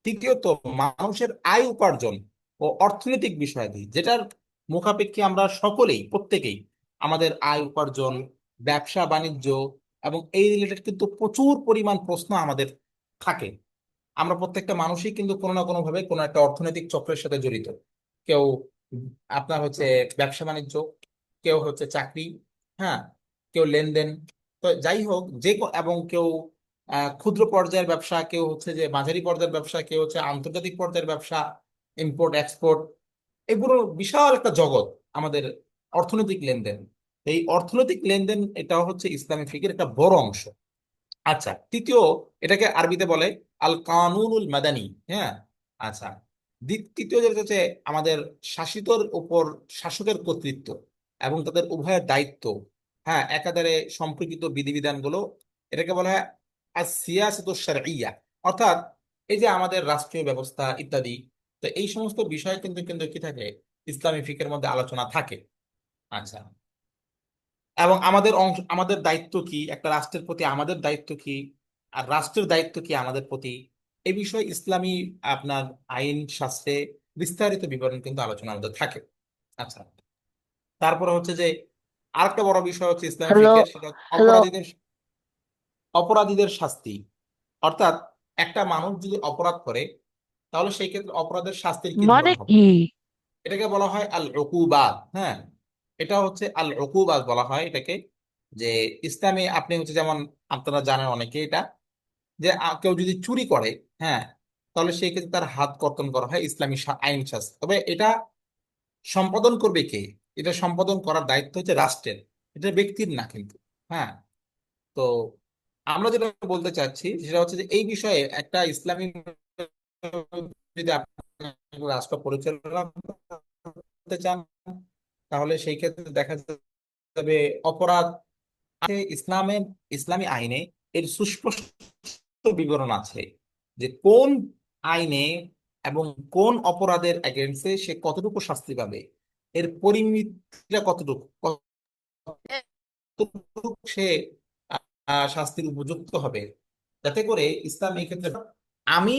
তৃতীয়ত, মানুষের আয় উপার্জন ও অর্থনৈতিক বিষয়াদি, যেটার মুখাপেক্ষী আমরা সকলেই, প্রত্যেকেই আমাদের আয় উপার্জন, ব্যবসা বাণিজ্য এবং এই রিলেটেড কিন্তু প্রচুর পরিমাণ প্রশ্ন আমাদের থাকে। আমরা প্রত্যেকটা মানুষই কিন্তু কোনো না কোনো ভাবে কোনো একটা অর্থনৈতিক চক্রের সাথে জড়িত। কেউ আপনার হচ্ছে ব্যবসা বাণিজ্য, কেউ হচ্ছে চাকরি, হ্যাঁ, কেউ লেনদেন। তো যাই হোক এবং কেউ ক্ষুদ্র পর্যায়ের ব্যবসা, কেউ হচ্ছে যে মাঝারি পর্যায়ের ব্যবসা, কেউ হচ্ছে আন্তর্জাতিক পর্যায়ের ব্যবসা, ইম্পোর্ট এক্সপোর্ট, এগুলো বিশাল একটা জগৎ আমাদের অর্থনৈতিক লেনদেন। এই অর্থনৈতিক লেনদেন এটাও হচ্ছে ইসলামী ফিকের একটা বড় অংশ। আচ্ছা, তৃতীয়, এটাকে আরবিতে বলে আল কানুনুল মাদানী। হ্যাঁ, আচ্ছা, তৃতীয় যেটা হচ্ছে আমাদের শাসিতর উপর শাসকের কর্তৃত্ব এবং তাদের উভয়ের দায়িত্ব, হ্যাঁ, একাধারে সম্পর্কিত বিধিবিধানগুলো, এটাকে বলা হয় আর সিয়াসাতু শারঈয়া, অর্থাৎ এই যে আমাদের রাষ্ট্রীয় ব্যবস্থা ইত্যাদি। তো এই সমস্ত বিষয় কিন্তু কিন্তু কি থাকে, ইসলামী ফিকের মধ্যে আলোচনা থাকে। আচ্ছা, এবং আমাদের অংশ, আমাদের দায়িত্ব কি, একটা রাষ্ট্রের প্রতি আমাদের দায়িত্ব কি, আর রাষ্ট্রের দায়িত্ব কি আমাদের প্রতি, এই বিষয়ে ইসলামী আপনার আইন শাস্ত্রে বিস্তারিত বিবরণ কিন্তু আলোচনার মধ্যে থাকে। আচ্ছা, তারপরে হচ্ছে যে আরেকটা বড় বিষয় হচ্ছে ইসলামী হ্যালো, ফিকের, সেটা হচ্ছে হ্যালো। অপরাধীদের অপরাধীদের শাস্তি। অর্থাৎ একটা মানুষ যদি অপরাধ করে, তাহলে সেই ক্ষেত্রে অপরাধের শাস্তির কি মানে ধরন হবে, কি? এটাকে বলা হয় আল উকুবাত। হ্যাঁ, এটা হচ্ছে আল উকুবাত বলা হয় এটাকে। যে ইসলামে আপনি হচ্ছে যেমন আপনারা জানেন অনেকে এটা, যে কেউ যদি চুরি করে, হ্যাঁ, তাহলে সেই ক্ষেত্রে তার হাত কর্তন করা হয় ইসলামী আইন শাস্ত্র। তবে এটা সম্পাদন করবে কে? এটা সম্পাদন করার দায়িত্ব হচ্ছে রাষ্ট্রের, এটা ব্যক্তির না কিন্তু। হ্যাঁ, তো আমরা যেটা বলতে চাচ্ছি সেটা হচ্ছে যে এই বিষয়ে একটা ইসলামী যদি আপনি রাষ্ট্র পরিচালনা করতে চান, তাহলে সেই ক্ষেত্রে দেখা যাবে অপরাধ আছে ইসলামের, ইসলামী আইনে এর সুস্পষ্ট বিবরণ আছে যে কোন আইনে এবং কোন অপরাধের এগেন্সে সে কতটুকু শাস্তি পাবে, এর পরিমিতিটা কতটুকু, কতটুকু সে শাস্তির উপযুক্ত হবে, যাতে করে ইসলাম এই ক্ষেত্রে আমি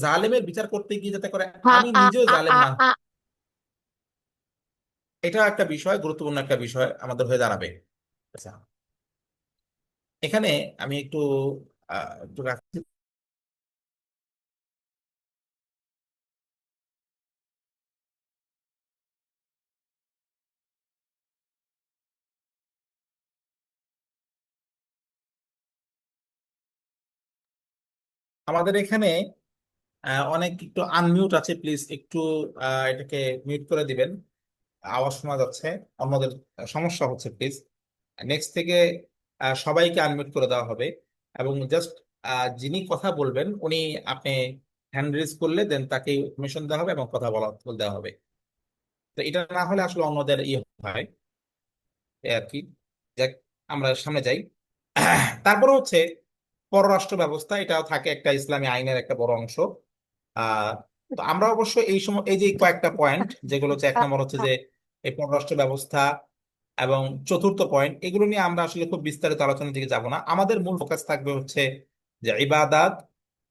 জালেমের বিচার করতে গিয়ে যাতে করে হা আমি আ নিজেও আ জালেম আ না। আ এটা একটা বিষয়, গুরুত্বপূর্ণ একটা বিষয় আমাদের হয়ে দাঁড়াবে। আচ্ছা, এখানে আমি একটু রাখছি। আমাদের এখানে অনেক একটু আনমিউট আছে, প্লিজ একটু এটাকে মিউট করে দিবেন, আওয়াজ শোনা যাচ্ছে, অন্যদের সমস্যা হচ্ছে, প্লিজ। নেক্সট থেকে সবাইকে আনমিউট করে দেওয়া হবে, এবং জাস্ট যিনি কথা বলবেন উনি, আপনি হ্যান্ড রেজ করলে দেন তাকে ইনফরমেশন দেওয়া হবে এবং কথা বলে দেওয়া হবে। তো এটা না হলে আসলে অন্যদের ইয়ে হয়, এই আর কি। যাক, আমরা সামনে যাই। তারপরে হচ্ছে পররাষ্ট্র ব্যবস্থা, এটাও থাকে একটা ইসলামী আইনের একটা বড় অংশ। আহ তো আমরা অবশ্য এই সময় এই যে কয়েকটা পয়েন্ট যেগুলো হচ্ছে, এক নম্বর হচ্ছে যে এই পররাষ্ট্র ব্যবস্থা, এবং চতুর্থ পয়েন্ট, এগুলো নিয়ে আমরা আসলে খুব বিস্তারিত আলোচনার দিকে যাব না। আমাদের মূল ফোকাস থাকবে হচ্ছে যে ইবাদাত,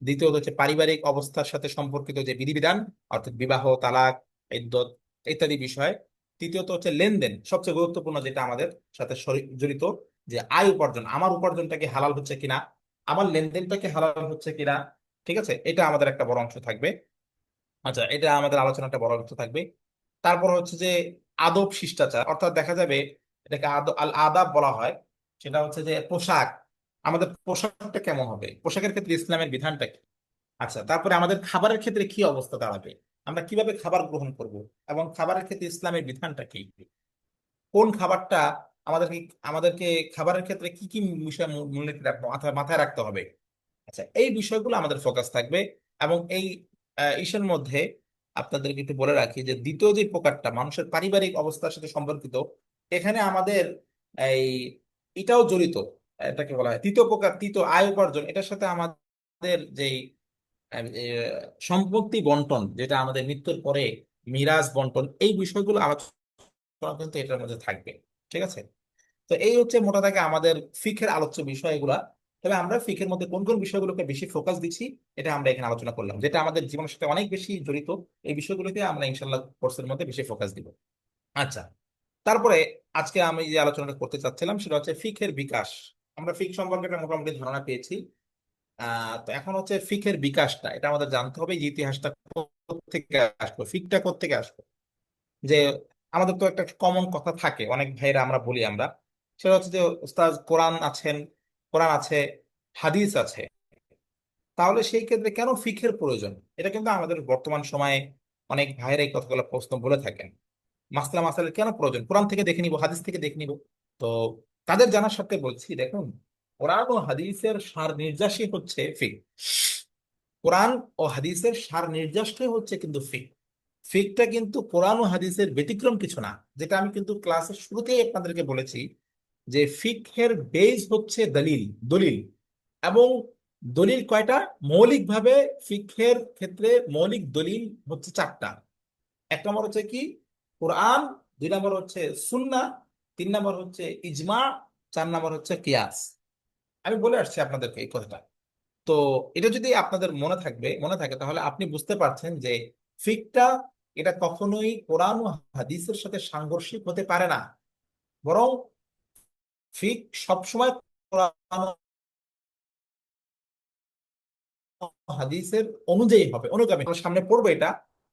দ্বিতীয়ত হচ্ছে পারিবারিক অবস্থার সাথে সম্পর্কিত যে বিধিবিধান, অর্থাৎ বিবাহ, তালাক, ইদ্যত ইত্যাদি বিষয়। তৃতীয়ত হচ্ছে লেনদেন, সবচেয়ে গুরুত্বপূর্ণ যেটা আমাদের সাথে জড়িত, যে আয় উপার্জন, আমার উপার্জনটা কি হালাল হচ্ছে কিনা, আমার লেনদেনটা কি হালাল হচ্ছে কিনা। ঠিক আছে, এটা আমাদের একটা বড় অংশ থাকবে। আচ্ছা, এটা আমাদের আলোচনাটা বড় অংশ থাকবে। তারপর হচ্ছে যে আদব শিষ্টাচার, অর্থাৎ দেখা যাবে এটাকে আল আদাব বলা হয়। সেটা হচ্ছে যে পোশাক, আমাদের পোশাকটা কেমন হবে, পোশাকের ক্ষেত্রে ইসলামের বিধানটা কি। আচ্ছা, তারপরে আমাদের খাবারের ক্ষেত্রে কি অবস্থা দাঁড়াবে, আমরা কিভাবে খাবার গ্রহণ করব, এবং খাবারের ক্ষেত্রে ইসলামের বিধানটা কি, কোন খাবারটা আমাদেরকে আমাদেরকে খাবারের ক্ষেত্রে কি কি বিষয় মূল্য মাথায় মাথায় রাখতে হবে। আচ্ছা, এই বিষয়গুলো আমাদের ফোকাস থাকবে। এবং এই ইসের মধ্যে আপনাদেরকে একটু বলে রাখি যে দ্বিতীয় যে প্রকারটা মানুষের পারিবারিক অবস্থার সাথে সম্পর্কিত, এখানে আমাদের এই এটাও জড়িত। এটাকে বলা হয় তৃতীয় প্রকার, তৃতীয় আয় উপার্জন, এটার সাথে আমাদের যেই সম্পত্তি বন্টন, যেটা আমাদের মৃত্যুর পরে মিরাজ বন্টন, এই বিষয়গুলো আলোচনা কিন্তু এটার মধ্যে থাকবে। ঠিক আছে, তো এই হচ্ছে মোটা দাগে আমাদের ফিকের আলোচ্য বিষয় এগুলা। তবে আমরা ফিকের মধ্যে কোন কোন বিষয়গুলোকে বেশি ফোকাস দিচ্ছি, এটা আমরা এখানে আলোচনা করলাম, যেটা আমাদের জীবনের সাথে অনেক বেশি জড়িত। এই বিষয়গুলোকে আমরা ইনশাল্লাহ কোর্সের মধ্যে বেশি ফোকাস দিব। আচ্ছা, তারপরে আজকে আমি যে আলোচনাটা করতে চাচ্ছিলাম সেটা হচ্ছে ফিকের বিকাশ। আমরা ফিক সম্পর্কে একটা মোটামুটি ধারণা পেয়েছি। তো এখন হচ্ছে ফিকের বিকাশটা, এটা আমাদের জানতে হবে যে ইতিহাসটা কোত্থেকে আসলো, ফিকটা কোত্থেকে আসলো। যে আমাদের তো একটা কমন কথা থাকে, অনেক ভাইরা আমরা বলি আমরা, সেটা হচ্ছে যে উস্তাদ কোরআন আছেন, কোরআন আছে, হাদিস আছে, তাহলে সেই ক্ষেত্রে কেন ফিকের প্রয়োজন? এটা কিন্তু আমাদের বর্তমান সময়ে অনেক ভাইরা এই কথাগুলো প্রশ্ন বলে থাকেন। মাসলা মাসালের কেন প্রয়োজন? কোরআন থেকে দেখে নিব, হাদিস থেকে দেখে নিব। তো তাদের জানার সাথে বলছি, দেখুন, কোরআন ও হাদিসের সার নির্যাসই হচ্ছে ফিক। কোরআন ও হাদিসের সার নির্যাসটাই হচ্ছে কিন্তু ফিক। ফিকটা কিন্তু কোরআন ও হাদিসের ব্যতিক্রম কিছু না, যেটা আমি কিন্তু ক্লাসের শুরুতেই আপনাদেরকে বলেছি, যে ফিকহের বেস হচ্ছে দলিল, দলিল। এবং দলিল কয়টা? মৌলিকভাবে ফিকহের ক্ষেত্রে মৌলিক দলিল হচ্ছে চারটা। এক নম্বর হচ্ছে কি? কোরআন। দুই নম্বর হচ্ছে সুন্নাহ। তিন নম্বর হচ্ছে ইজমা। চার নম্বর হচ্ছে কিয়াস। আমি বলে আসছি আপনাদেরকে এই কথাটা। তো এটা যদি আপনাদের মনে থাকে, তাহলে আপনি বুঝতে পারছেন যে ফিকটা, এটা কখনোই কোরআন ও হাদিসের সাথে সাংঘর্ষিক হতে পারে না, বরং ফিক সবসময় কোরআন ও হাদিসের অনুযায়ী হবে, অনুগামী। আমরা সামনে পড়বো এটা,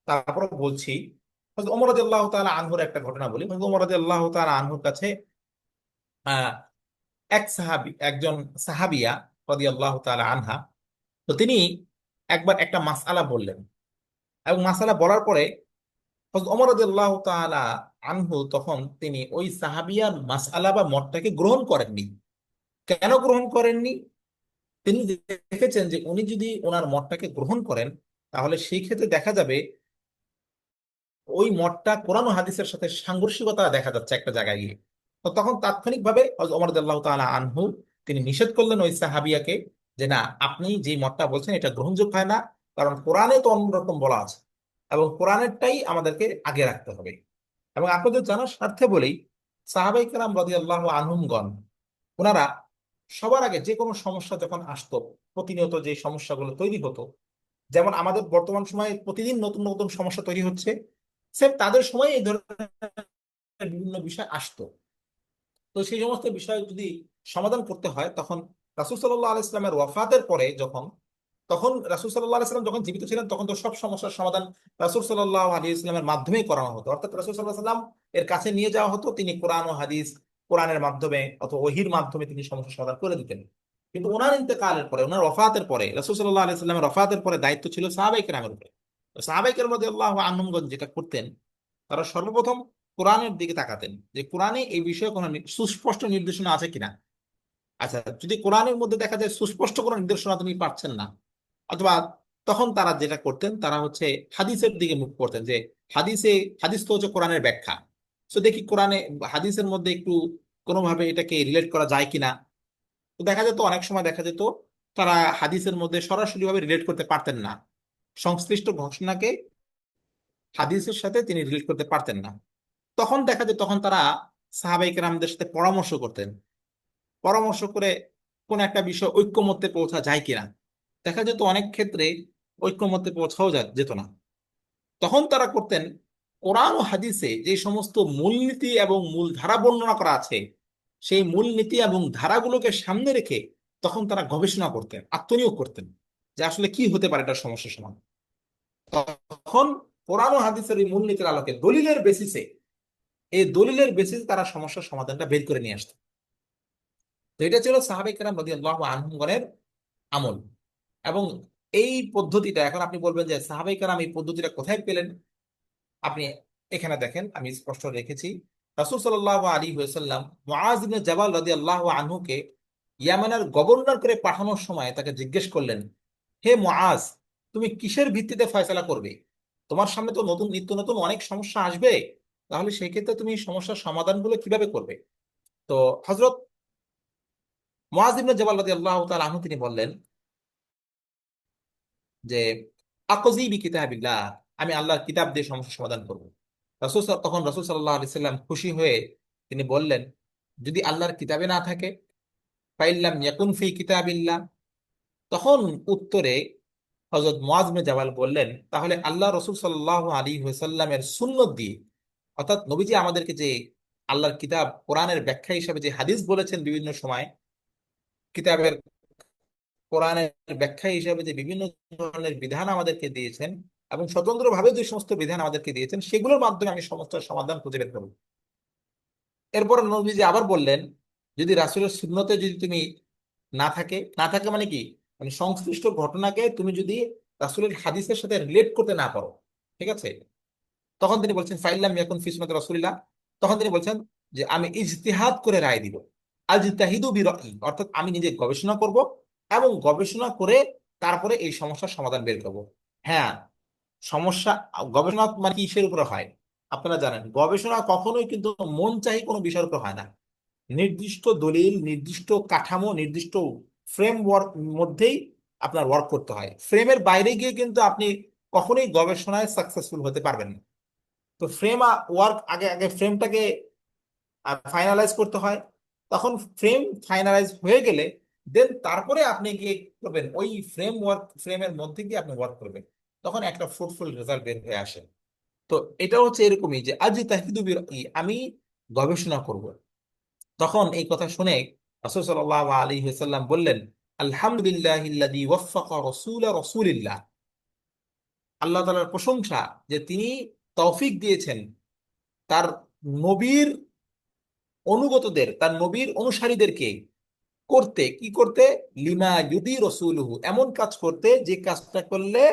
তারপর বলছি। হযরত ওমর রাদিয়াল্লাহু তাআলা আনহুর একটা ঘটনা বলি। হযরত ওমর রাদিয়াল্লাহু তাআলা আনহুর কাছে আহ একজন সাহাবিয়া রাদিয়াল্লাহু তাআলা আনহা, তো তিনি একবার একটা মাসআলা বললেন, এবং মাসআলা বলার পরে হযরত ওমর রাদিয়াল্লাহু তাআলা আনহু তখন তিনি ওই সাহাবিয়ার মাসআলা বা মতটাকে গ্রহণ করেননি। কেন গ্রহণ করেননি? তিনি দেখেছেন যে উনি যদি ওনার মতটাকে গ্রহণ করেন, তাহলে সেই ক্ষেত্রে দেখা যাবে ওই মতটা কোরআন ও হাদিসের সাথে সাংঘর্ষিকতা দেখা যাচ্ছে একটা জায়গায় গিয়ে। তো তখন তাৎক্ষণিকভাবে হযরত ওমর রাদিয়াল্লাহু তাআলা আনহু তিনি নিষেধ করলেন ওই সাহাবিয়াকে, যে না, আপনি যে মতটা বলছেন এটা গ্রহণযোগ্য হয় না, কারণ কোরআনে তো অন্যরকম বলা আছে, এবং কোরআনেরটাই আমাদেরকে আগে রাখতে হবে। এবং আপনাদের জানার স্বার্থে বলেই, সাহাবাই কেরাম রাদিয়াল্লাহু আনহুমগণ, ওনারা সবার আগে যে কোনো সমস্যা যখন আসতো, প্রতিনিয়ত যে সমস্যাগুলো তৈরি হতো, যেমন আমাদের বর্তমান সময়ে প্রতিদিন নতুন নতুন সমস্যা তৈরি হচ্ছে, সেম তাদের সময় এই ধরনের বিভিন্ন বিষয় আসতো। তো সেই সমস্ত বিষয় যদি সমাধান করতে হয়, তখন রাসূল সাল্লাল্লাহু আলাইহি ওয়াসাল্লামের ওয়াফাতের পরে তখন রাসূল সাল্লাল্লাহু আলাইহি ওয়াসাল্লাম যখন জীবিত ছিলেন, তখন তো সব সমস্যার সমাধান রাসূল সাল্লাল্লাহু আলাইহি ওয়াসাল্লামের মাধ্যমেই করানো হতো। অর্থাৎ রাসূল সাল্লাল্লাহু আলাইহি ওয়াসাল্লাম এর কাছে নিয়ে যাওয়া হতো, তিনি কোরআন ও হাদিস, কোরআনের মাধ্যমে অথবা ওহীর মাধ্যমে তিনি সমস্যার সমাধান করে দিতেন। কিন্তু ওনার ইন্তেকালের পরে, ওনার ওয়াফাতের পরে, রাসূল সাল্লাল্লাহু আলাইহি ওয়াসাল্লামের ওয়াফাতের পরে দায়িত্ব ছিল সাহাবায়ে কেরামের উপরে। তো সাহাবায়ে কেরাম রাদিয়াল্লাহু আনহুমগণ যেটা করতেন, তারা সর্বপ্রথম কোরআনের দিকে তাকাতেন, যে কোরআনে এই বিষয়ে কোনো সুস্পষ্ট নির্দেশনা আছে কিনা। আচ্ছা, যদি কোরআনের মধ্যে দেখা যায় সুস্পষ্ট কোনো নির্দেশনা তুমি পাচ্ছেন না, অথবা, তখন তারা যেটা করতেন, তারা হচ্ছে হাদিসের দিকে মুখ করতেন, যে হাদিসে, হাদিস তো হচ্ছে কোরআনের ব্যাখ্যা। তো দেখি কোরআনে, হাদিসের মধ্যে একটু কোনোভাবে এটাকে রিলেট করা যায় কিনা। তো দেখা যেত, অনেক সময় দেখা যেত তারা হাদিসের মধ্যে সরাসরি ভাবে রিলেট করতে পারতেন না, সংশ্লিষ্ট ঘটনাকে হাদিসের সাথে তিনি রিলেট করতে পারতেন না। তখন দেখা যায়, তখন তারা সাহাবায়ে কেরামদের সাথে পরামর্শ করতেন, পরামর্শ করে কোন একটা বিষয় ঐক্যমত্যে পৌঁছা যায় কিনা। দেখা যেত অনেক ক্ষেত্রে ঐক্যমত্যে পৌঁছাও যেত না। তখন তারা করতেন, কোরআন ও হাদিসে যে সমস্ত মূলনীতি এবং মূল ধারা বর্ণনা করা আছে, সেই মূলনীতি এবং ধারাগুলোকে সামনে রেখে তখন তারা গবেষণা করতেন, আত্মনিয়োগ করতেন, যে আসলে কি হতে পারে এটার সমস্যার সমাধান। তখন কোরআন ও হাদিসের এই মূলনীতির আলোকে, দলিলের বেসিসে, এই দলিলের বেসিসে তারা সমস্যার সমাধানটা বের করে নিয়ে আসতেন। তো এটা ছিল সাহাবায়ে কেরাম রাদিয়াল্লাহু আনহুমগণের আমল। এবং এই পদ্ধতিটা, এখন আপনি বলবেন যে সাহাবায়ে কেরাম এই পদ্ধতিটা কোথায় পেলেন? আপনি এখানে দেখেন, আমি স্পষ্ট রেখেছি। রাসূল সাল্লাল্লাহু আলাইহি ওয়াসাল্লাম মুআয ইবনে জাবাল রাদিয়াল্লাহু আনহুকে ইয়ামানের গভর্নর করে পাঠানোর সময় তাকে জিজ্ঞেস করলেন, হে মুআয, তুমি কিসের ভিত্তিতে ফয়সালা করবে? তোমার সামনে তো নতুন, নিত্য নতুন অনেক সমস্যা আসবে, তাহলে সেই ক্ষেত্রে তুমি এই সমস্যার সমাধানগুলো কিভাবে করবে? তো হযরত মুআয ইবনে জাবাল রাদিয়াল্লাহু তাআলা আনহু তিনি বললেন যে, আকযী বিকিতাবিল্লাহ, আমি আল্লাহর কিতাব দিয়ে সমস্যার সমাধান করব। তখন রাসূল সাল্লাল্লাহু আলাইহি সাল্লাম খুশি হয়ে তিনি বললেন, যদি আল্লাহর কিতাবে না থাকে, ফাইল্লাম ইয়াকুন ফি কিতাবিল্লাহ, তখন উত্তরে হযরত মুআয ইবনে জাবাল বললেন, তাহলে আল্লাহ রাসূল সাল্লাল্লাহু আলাইহি ওয়াসাল্লামের সুন্নত দিয়ে, অর্থাৎ নবীজি আমাদেরকে যে আল্লাহর কিতাব কোরআনের ব্যাখ্যা হিসেবে যে হাদিস বলেছেন বিভিন্ন সময়, কিতাবের কোরআনের ব্যাখ্যা হিসাবে যে বিভিন্ন ধরনের বিধান আমাদেরকে দিয়েছেন এবং স্বতন্ত্রভাবে যে সমস্ত বিধান আমাদেরকে দিয়েছেন সেগুলোর মাধ্যমে আমি সমস্যার সমাধান খুঁজে বের করবো। এরপর নবীজি আবার বললেন, যদি রাসূলের সুন্নতে যদি তুমি না থাকে মানে কি, মানে সংশ্লিষ্ট ঘটনাকে তুমি যদি রাসূলের হাদিসের সাথে রিলেট করতে না পারো, ঠিক আছে, তখন তিনি বলছেন ফাইল্লাম ইয়াকুন ফি সুন্নাতি রাসূলিল্লাহ, তখন তিনি বলছেন যে আমি ইজতিহাদ করে রায় দিব। আজতাহিদু বিরাই, অর্থাৎ আমি নিজে গবেষণা করব এবং গবেষণা করে তারপরে এই সমস্যার সমাধান বের করব। হ্যাঁ, সমস্যা গবেষণা মানে কিসের উপরে হয়? আপনারা জানেন গবেষণা কখনোই কিন্তু মন চাহি কোনো বিষয়ের উপর হয় না। নির্দিষ্ট দলিল, নির্দিষ্ট কাঠামো, নির্দিষ্ট ফ্রেমওয়ার্ক মধ্যেই আপনার ওয়ার্ক করতে হয়। ফ্রেমের বাইরে গিয়ে কিন্তু আপনি কখনোই গবেষণায় সাকসেসফুল হতে পারবেন না। তো ফ্রেম ওয়ার্ক আগে আগে ফ্রেমটাকে ফাইনালাইজ করতে হয়। তখন ফ্রেম ফাইনালাইজ হয়ে গেলে দেন তারপরে আপনি গিয়ে করবেন ওই ফ্রেমের মধ্যে গিয়ে আপনি ওয়ার্ক করবেন, তখন একটা ফ্রুটফুল রেজাল্ট বের হয়ে আসে। তো এটা হচ্ছে এরকমই যে আজ তাহিদু আমি গবেষণা করব। তখন এই কথা শুনে রাসূল সাল্লাল্লাহু আলাইহি ওয়াসাল্লাম বললেন, আলহামদুলিল্লাহিল্লাযী ওয়াফফাকা রাসূলিল্লাহ, আল্লাহ তাআলার প্রশংসা যে তিনি তৌফিক দিয়েছেন তার নবীর অনুগতদের, তার নবীর অনুসারীদেরকে কি করতে, লিমা ইউদি রসুলহু, এমন কাজ করতে যে কাজটা করলে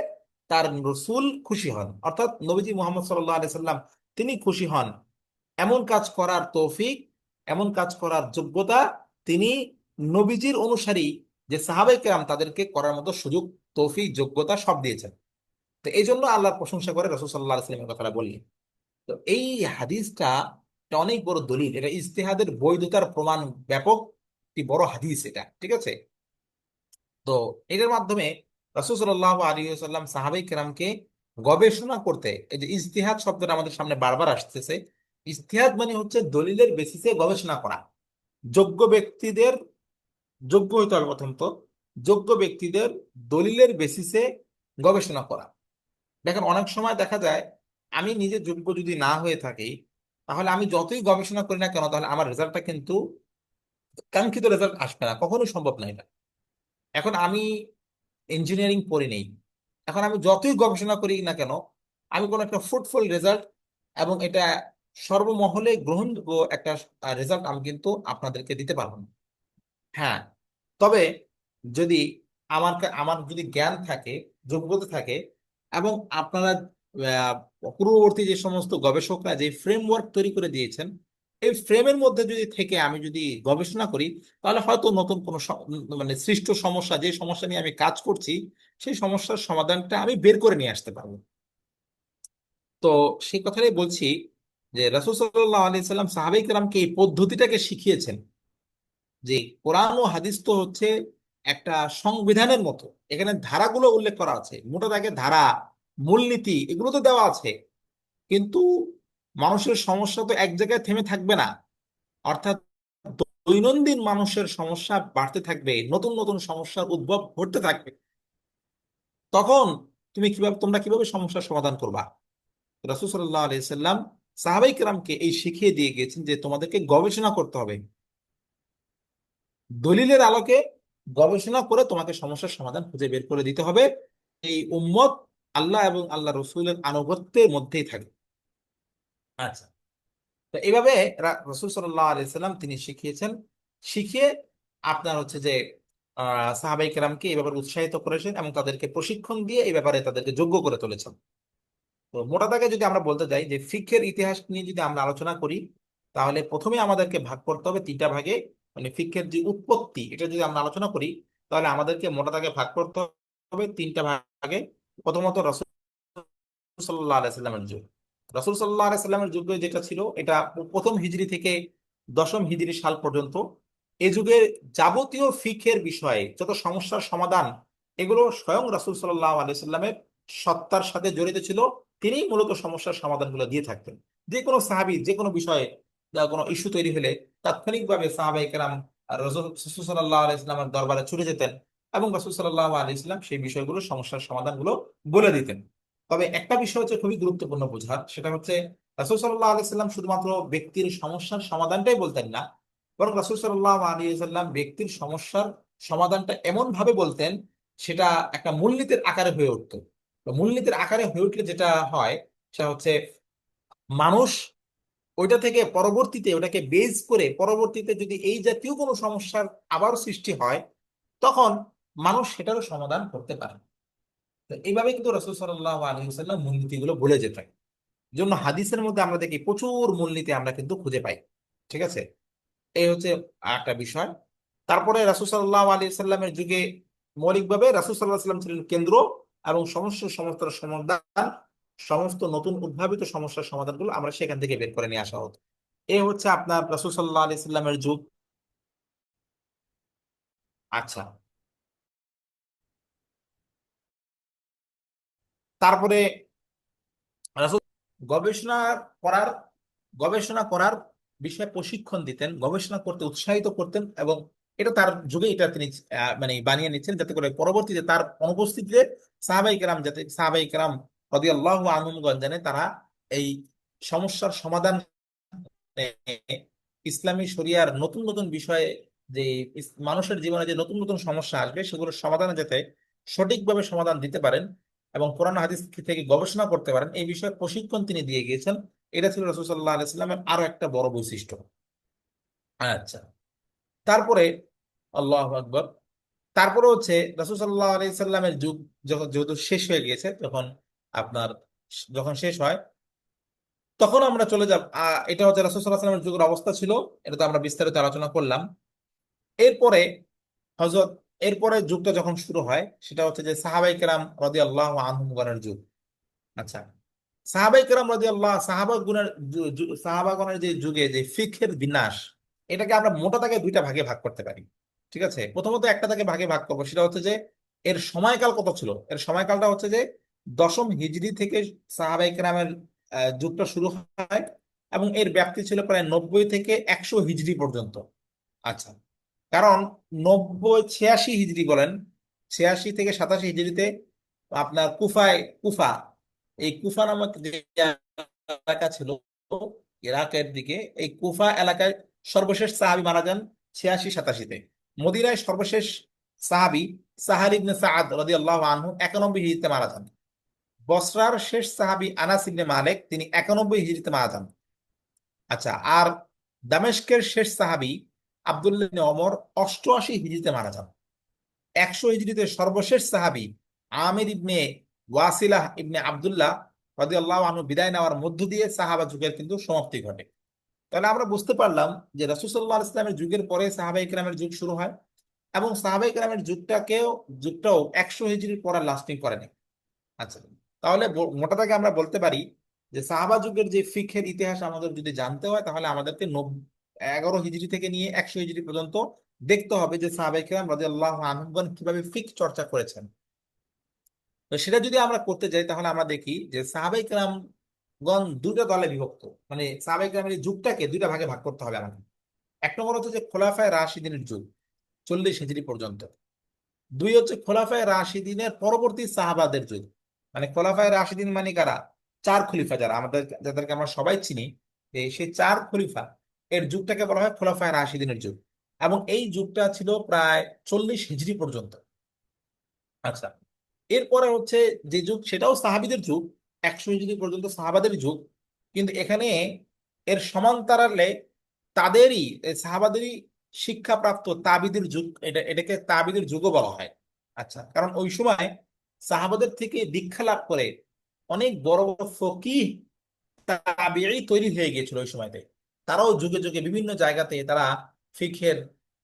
তার রসুল খুশি হন, অর্থাৎ নবীজি মুহাম্মদ সাল্লাল্লাহু আলাইহি সাল্লাম তিনি খুশি হন, এমন কাজ করার তৌফিক, এমন কাজ করার যোগ্যতা তিনি নবীজির অনুসারী যে সাহাবায়ে কেরাম তাদেরকে করার মতো সুযোগ, তৌফিক, যোগ্যতা সব দিয়েছেন। তো এই জন্য আল্লাহর প্রশংসা করে রাসূল সাল্লাল্লাহু আলাইহি সাল্লামের কথাটা বললেন। তো এই হাদিসটা এটা অনেক বড় দলিল, এটা ইজতিহাদের বৈধতার প্রমাণ, ব্যাপক একটি বড় হাদিস এটা, ঠিক আছে। তো এটার মাধ্যমে রাসূল সাল্লাল্লাহু আলাইহি ওয়াসাল্লাম সাহাবায়ে কেরামকে গবেষণা করতে, এই যে ইজতিহাদ শব্দটা আমাদের সামনে বারবার আসতেছে, ইজতিহাদ মানে হচ্ছে দলিলের বেসিসে গবেষণা করা। যোগ্য ব্যক্তিদের, যোগ্য হইতে হবে প্রথমত, যোগ্য ব্যক্তিদের দলিলের বেসিসে গবেষণা করা। দেখেন অনেক সময় দেখা যায় আমি নিজে যোগ্য যদি না হয়ে থাকি, তাহলে আমি যতই গবেষণা করি না কেন, তাহলে আমার রেজাল্টটা কিন্তু কাঙ্ক্ষিত রেজাল্ট আসবে না, কখনোই সম্ভব না এটা। এখন আমি ইঞ্জিনিয়ারিং পড়ি নেই, এখন আমি যতই গবেষণা করি না কেন, আমি কোনো একটা ফ্রুটফুল রেজাল্ট এবং এটা সর্বমহলে গ্রহণযোগ্য একটা রেজাল্ট আমি কিন্তু আপনাদেরকে দিতে পারবো না। হ্যাঁ, তবে যদি আমার যদি জ্ঞান থাকে, যোগ্যতা থাকে, এবং আপনারা আহ, পূর্ববর্তী যে সমস্ত গবেষকরা যে ফ্রেমওয়ার্ক তৈরি করে দিয়েছেন, এই ফ্রেমের মধ্যে যদি থেকে আমি যদি গবেষণা করি, তাহলে হয়তো নতুন কোনো মানে সৃষ্ট সমস্যা, যে সমস্যা নিয়ে আমি কাজ করছি, সেই সমস্যার সমাধানটা আমি বের করে নিয়ে আসতে পারবো। তো সেই কথাটাই বলছি যে রাসূল সাল্লাল্লাহু আলাইহি সাল্লাম সাহাবায়ে কেরামকে এই পদ্ধতিটাকে শিখিয়েছেন। যে কোরআন ও হাদিস তো হচ্ছে একটা সংবিধানের মতো, এখানে ধারাগুলো উল্লেখ করা আছে, মোটা দাগে ধারা, মূলনীতি এগুলো তো দেওয়া আছে, কিন্তু মানুষের সমস্যা তো এক জায়গায় থেমে থাকবে না। অর্থাৎ দৈনন্দিন মানুষের সমস্যা বাড়তে থাকবে, নতুন নতুন সমস্যার উদ্ভব ঘটতে থাকবে। তখন তোমরা কিভাবে সমস্যার সমাধান করবা? রাসূল সাল্লাল্লাহু আলাইহি সাল্লাম সাহাবায়ে কেরামকে এই শিখিয়ে দিয়ে গিয়েছেন যে তোমাদেরকে গবেষণা করতে হবে, দলিলের আলোকে গবেষণা করে তোমাকে সমস্যার সমাধান খুঁজে বের করে দিতে হবে। এই উম্মত আল্লাহ এবং আল্লাহ রসুলের আনুগত্যের মধ্যেই থাকে। আচ্ছা, তো এইভাবে রসুল সাল্লাল্লাহু আলাইহি সাল্লাম তিনি শিখিয়েছেন, শিখিয়ে আপনার হচ্ছে যে সাহাবাই কেরামকে এই ব্যাপারে উৎসাহিত করেছেন এবং তাদেরকে প্রশিক্ষণ দিয়ে এই ব্যাপারে তাদেরকে যোগ্য করে তুলেছেন। তো মোটা দাগে যদি আমরা বলতে যাই যে ফিকহের ইতিহাস নিয়ে যদি আমরা আলোচনা করি, তাহলে প্রথমে আমাদেরকে ভাগ করতে হবে তিনটা ভাগে। মানে ফিকহের যে উৎপত্তি, এটা যদি আমরা আলোচনা করি, তাহলে আমাদেরকে মোটা দাগে ভাগ করতে হবে তিনটা ভাগে। প্রথমত রাসূল সাল্লাল্লাহু আলাইহি সাল্লামের যুগ, রাসূল সাল্লাল্লাহু আলাইহি সাল্লামের যুগে যেটা ছিল, এটা প্রথম হিজরি থেকে দশম হিজরি সাল পর্যন্ত, এই যুগের যাবতীয় ফিকহের বিষয়ে যত সমস্যার সমাধান, এগুলো স্বয়ং রাসূল সাল্লাল্লাহু আলাইহি সাল্লামের সত্তার সাথে জড়িত ছিল। তিনি মূলত সমস্যার সমাধানগুলো দিয়ে থাকতেন। যে কোনো সাহাবী যে কোনো বিষয়ে কোনো ইস্যু তৈরি হলে তাৎক্ষণিকভাবে সাহাবায়ে কেরাম রাসূল সাল্লাল্লাহু আলাইহি সাল্লামের দরবারে ছুটে যেতেন এবং রাসূল সাল্লাল্লাহু আলাইহি সাল্লাম সেই বিষয়গুলো, সমস্যার সমাধানগুলো বলে দিতেন। তবে একটা বিষয় হচ্ছে খুবই গুরুত্বপূর্ণ বোঝার, সেটা হচ্ছে রাসূল সাল্লাল্লাহু আলাইহি সাল্লাম শুধুমাত্র ব্যক্তির সমস্যার সমাধানটাই বলতেন না, বরং রাসূল সাল্লাল্লাহু আলাইহি সাল্লাম ব্যক্তির সমস্যার সমাধানটা এমন ভাবে বলতেন সেটা একটা মূলনীতির আকারে হয়ে উঠতো। তো মূলনীতির আকারে হয়ে উঠলে যেটা হয় সেটা হচ্ছে মানুষ ওইটা থেকে পরবর্তীতে ওটাকে বেজ করে পরবর্তীতে যদি এই জাতীয় কোনো সমস্যার আবার সৃষ্টি হয় তখন মানুষ সেটারও সমাধান করতে পারে। তো এইভাবে কিন্তু রাসূল সাল্লাল্লাহু আলাইহি ওয়াসাল্লাম মূলনীতিগুলো বলে যেতেন। জন্য হাদিসের মধ্যে আমরা দেখি প্রচুর মূলনীতি আমরা কিন্তু খুঁজে পাই। ঠিক আছে, এই হচ্ছে একটা বিষয়। তারপরে রাসূল সাল্লাল্লাহু আলাইহি সাল্লামের যুগে মৌলিকভাবে রাসূল সাল্লাল্লাহু আলাইহি সাল্লাম ছিলেন কেন্দ্র, এবং সমস্যার সমাধান, সমস্ত নতুন উদ্ভাবিত সমস্যার সমাধানগুলো আমরা সেখান থেকে বের করে নিয়ে আসা হতো। এই হচ্ছে আপনার রাসূল সাল্লাল্লাহু আলাইহি সাল্লামের যুগ। আচ্ছা, তারপরে রাসূল গবেষণা করার গবেষণা করার বিষয়ে প্রশিক্ষণ দিতেন, গবেষণা করতে উৎসাহিত করতেন, এবং এটা তার যুগে এটা তিনি মানে বানিয়ে নিচ্ছেন যাতে করে পরবর্তীতে তার অনুপস্থিতিতে সাহাবাই কেরাম রাদিয়াল্লাহু আনহুমগণ জানে তারা এই সমস্যার সমাধান, ইসলামী শরিয়ার নতুন নতুন বিষয়ে যে মানুষের জীবনে যে নতুন নতুন সমস্যা আসবে সেগুলোর সমাধানে যাতে সঠিকভাবে সমাধান দিতে পারেন এবং কোরআন হাদিস থেকে গবেষণা করতে পারেন, এই বিষয়ে প্রশিক্ষণ তিনি দিয়ে গিয়েছেন। এটা ছিল রাসূল সাল্লাল্লাহু আলাইহি সাল্লামের আরো একটা বড় বৈশিষ্ট্য। আচ্ছা, তারপরে আল্লাহু আকবার, তারপরে হচ্ছে রাসূল সাল্লাল্লাহু আলাইহি সাল্লামের যুগ যখন যেহেতু শেষ হয়ে গিয়েছে, তখন আপনার যখন শেষ হয় তখন আমরা চলে যাব। এটা হচ্ছে রাসূল সাল্লাল্লাহু আলাইহি সাল্লামের যুগের অবস্থা ছিল, এটা তো আমরা বিস্তারিত আলোচনা করলাম। এরপরে হযরত এরপরে যুগটা যখন শুরু হয় সেটা হচ্ছে যে সাহাবাই কেরাম রাদিয়াল্লাহু আনহুমগণের যুগ। আচ্ছা, সাহাবাই কেরাম রাদিয়াল্লাহু সাহাবাগণের যে যুগে যে ফিকহের বিন্যাস, এটাকে আমরা মোটা দাগে দুইটা ভাগে ভাগ করতে পারি। ঠিক আছে, প্রথমত একটা তাকে ভাগে ভাগ করবো, সেটা হচ্ছে যে এর সময়কাল কত ছিল। এর সময়কালটা হচ্ছে যে দশম হিজরি থেকে সাহাবাই কেরামের যুগটা শুরু হয়, এবং এর ব্যাপ্তি ছিল প্রায় 90 থেকে 100 হিজরি পর্যন্ত। আচ্ছা, কারণ 90 86 হিজরি বলেন, 86 থেকে 87 হিজরিতে আপনার কুফা, এই কুফা নামক যে এলাকা ছিল ইরাকের দিকে, এই কুফা এলাকায় সর্বশেষ সাহাবী মারা যান 86 87-তে। মদিনায় সর্বশেষ সাহাবী সাহাল ইবনে সাআদ রাদিয়াল্লাহু আনহু 91 হিজরিতে মারা যান। বসরার শেষ সাহাবী আনাস ইবনে মালিক তিনি 91 হিজরিতে মারা যান। আচ্ছা, আর দামেস্কের শেষ সাহাবী আব্দুল্লাহ ইবনে ওমর 88 হিজরিতে মারা যান। 100 হিজরিতে সর্বশেষ সাহাবী আমির ইবনে ওয়াসিলাহ ইবনে আব্দুল্লাহ রাদিয়াল্লাহু আনহু বিদায় নেওয়ার মধ্য দিয়ে সাহাবা যুগের কিন্তু সমাপ্তি ঘটে। তাহলে আমরা বুঝতে পারলাম যে রাসূল সাল্লাল্লাহু আলাইহি ওয়াসাল্লামের যুগের পরে সাহাবায়ে কেরামের যুগ শুরু হয়, এবং সাহাবায়ে কেরামের যুগটাও 100 হিজরির পর লাস্টিং করেনি। আচ্ছা, তাহলে মোটা দাগে আমরা বলতে পারি যে সাহাবা যুগের যে ফিকহের ইতিহাস আমাদের যদি জানতে হয় তাহলে আমাদেরকে 11 হিজরি থেকে নিয়ে 100 হিজরি পর্যন্ত দেখতে হবে যে সাহাবায়ে কেরাম রাদিয়াল্লাহু আনহুগণ কিভাবে ফিক চর্চা করেছেন। তো সেটা যদি আমরা করতে যাই তাহলে আমরা দেখি যে সাহাবায়ে কেরামগণ দুটো দলে বিভক্ত, মানে সাহাবায়ে কেরামের এই যুগটাকে দুইটা ভাগে ভাগ করতে হবে আমাদের। এক নম্বর হচ্ছে যে খোলাফায়ে রাশিদিনের যুগ 40 হিজরি পর্যন্ত। দুই হচ্ছে খোলাফায়ে রাশিদিনের পরবর্তী সাহাবাদের যুগ। মানে খোলাফায়ে রাশিদিন মানে কারা? চার খলিফা, যারা আমাদের যাদেরকে আমরা সবাই চিনি, সেই চার খলিফা এর যুগটাকে বলা হয় খোলাফায়ে রাশিদিনের যুগ, এবং এই যুগটা ছিল প্রায় 40 হিজরি পর্যন্ত। আচ্ছা, এরপরে হচ্ছে যে যুগ সেটাও সাহাবীদের যুগ, 100 হিজরি পর্যন্ত সাহাবাদের যুগ, কিন্তু এখানে এর সমান্তরালে তাদেরই সাহাবাদেরই শিক্ষাপ্রাপ্ত তাবিদের যুগ, এটাকে তাবিদের যুগও বলা হয়। আচ্ছা, কারণ ওই সময় সাহাবাদের থেকে দীক্ষা লাভ করে অনেক বড় বড় ফকিহ তাবিঈ তৈরি হয়ে গিয়েছিল ওই সময়তে। তারাও যুগে যুগে বিভিন্ন জায়গাতে তারা ফিকহের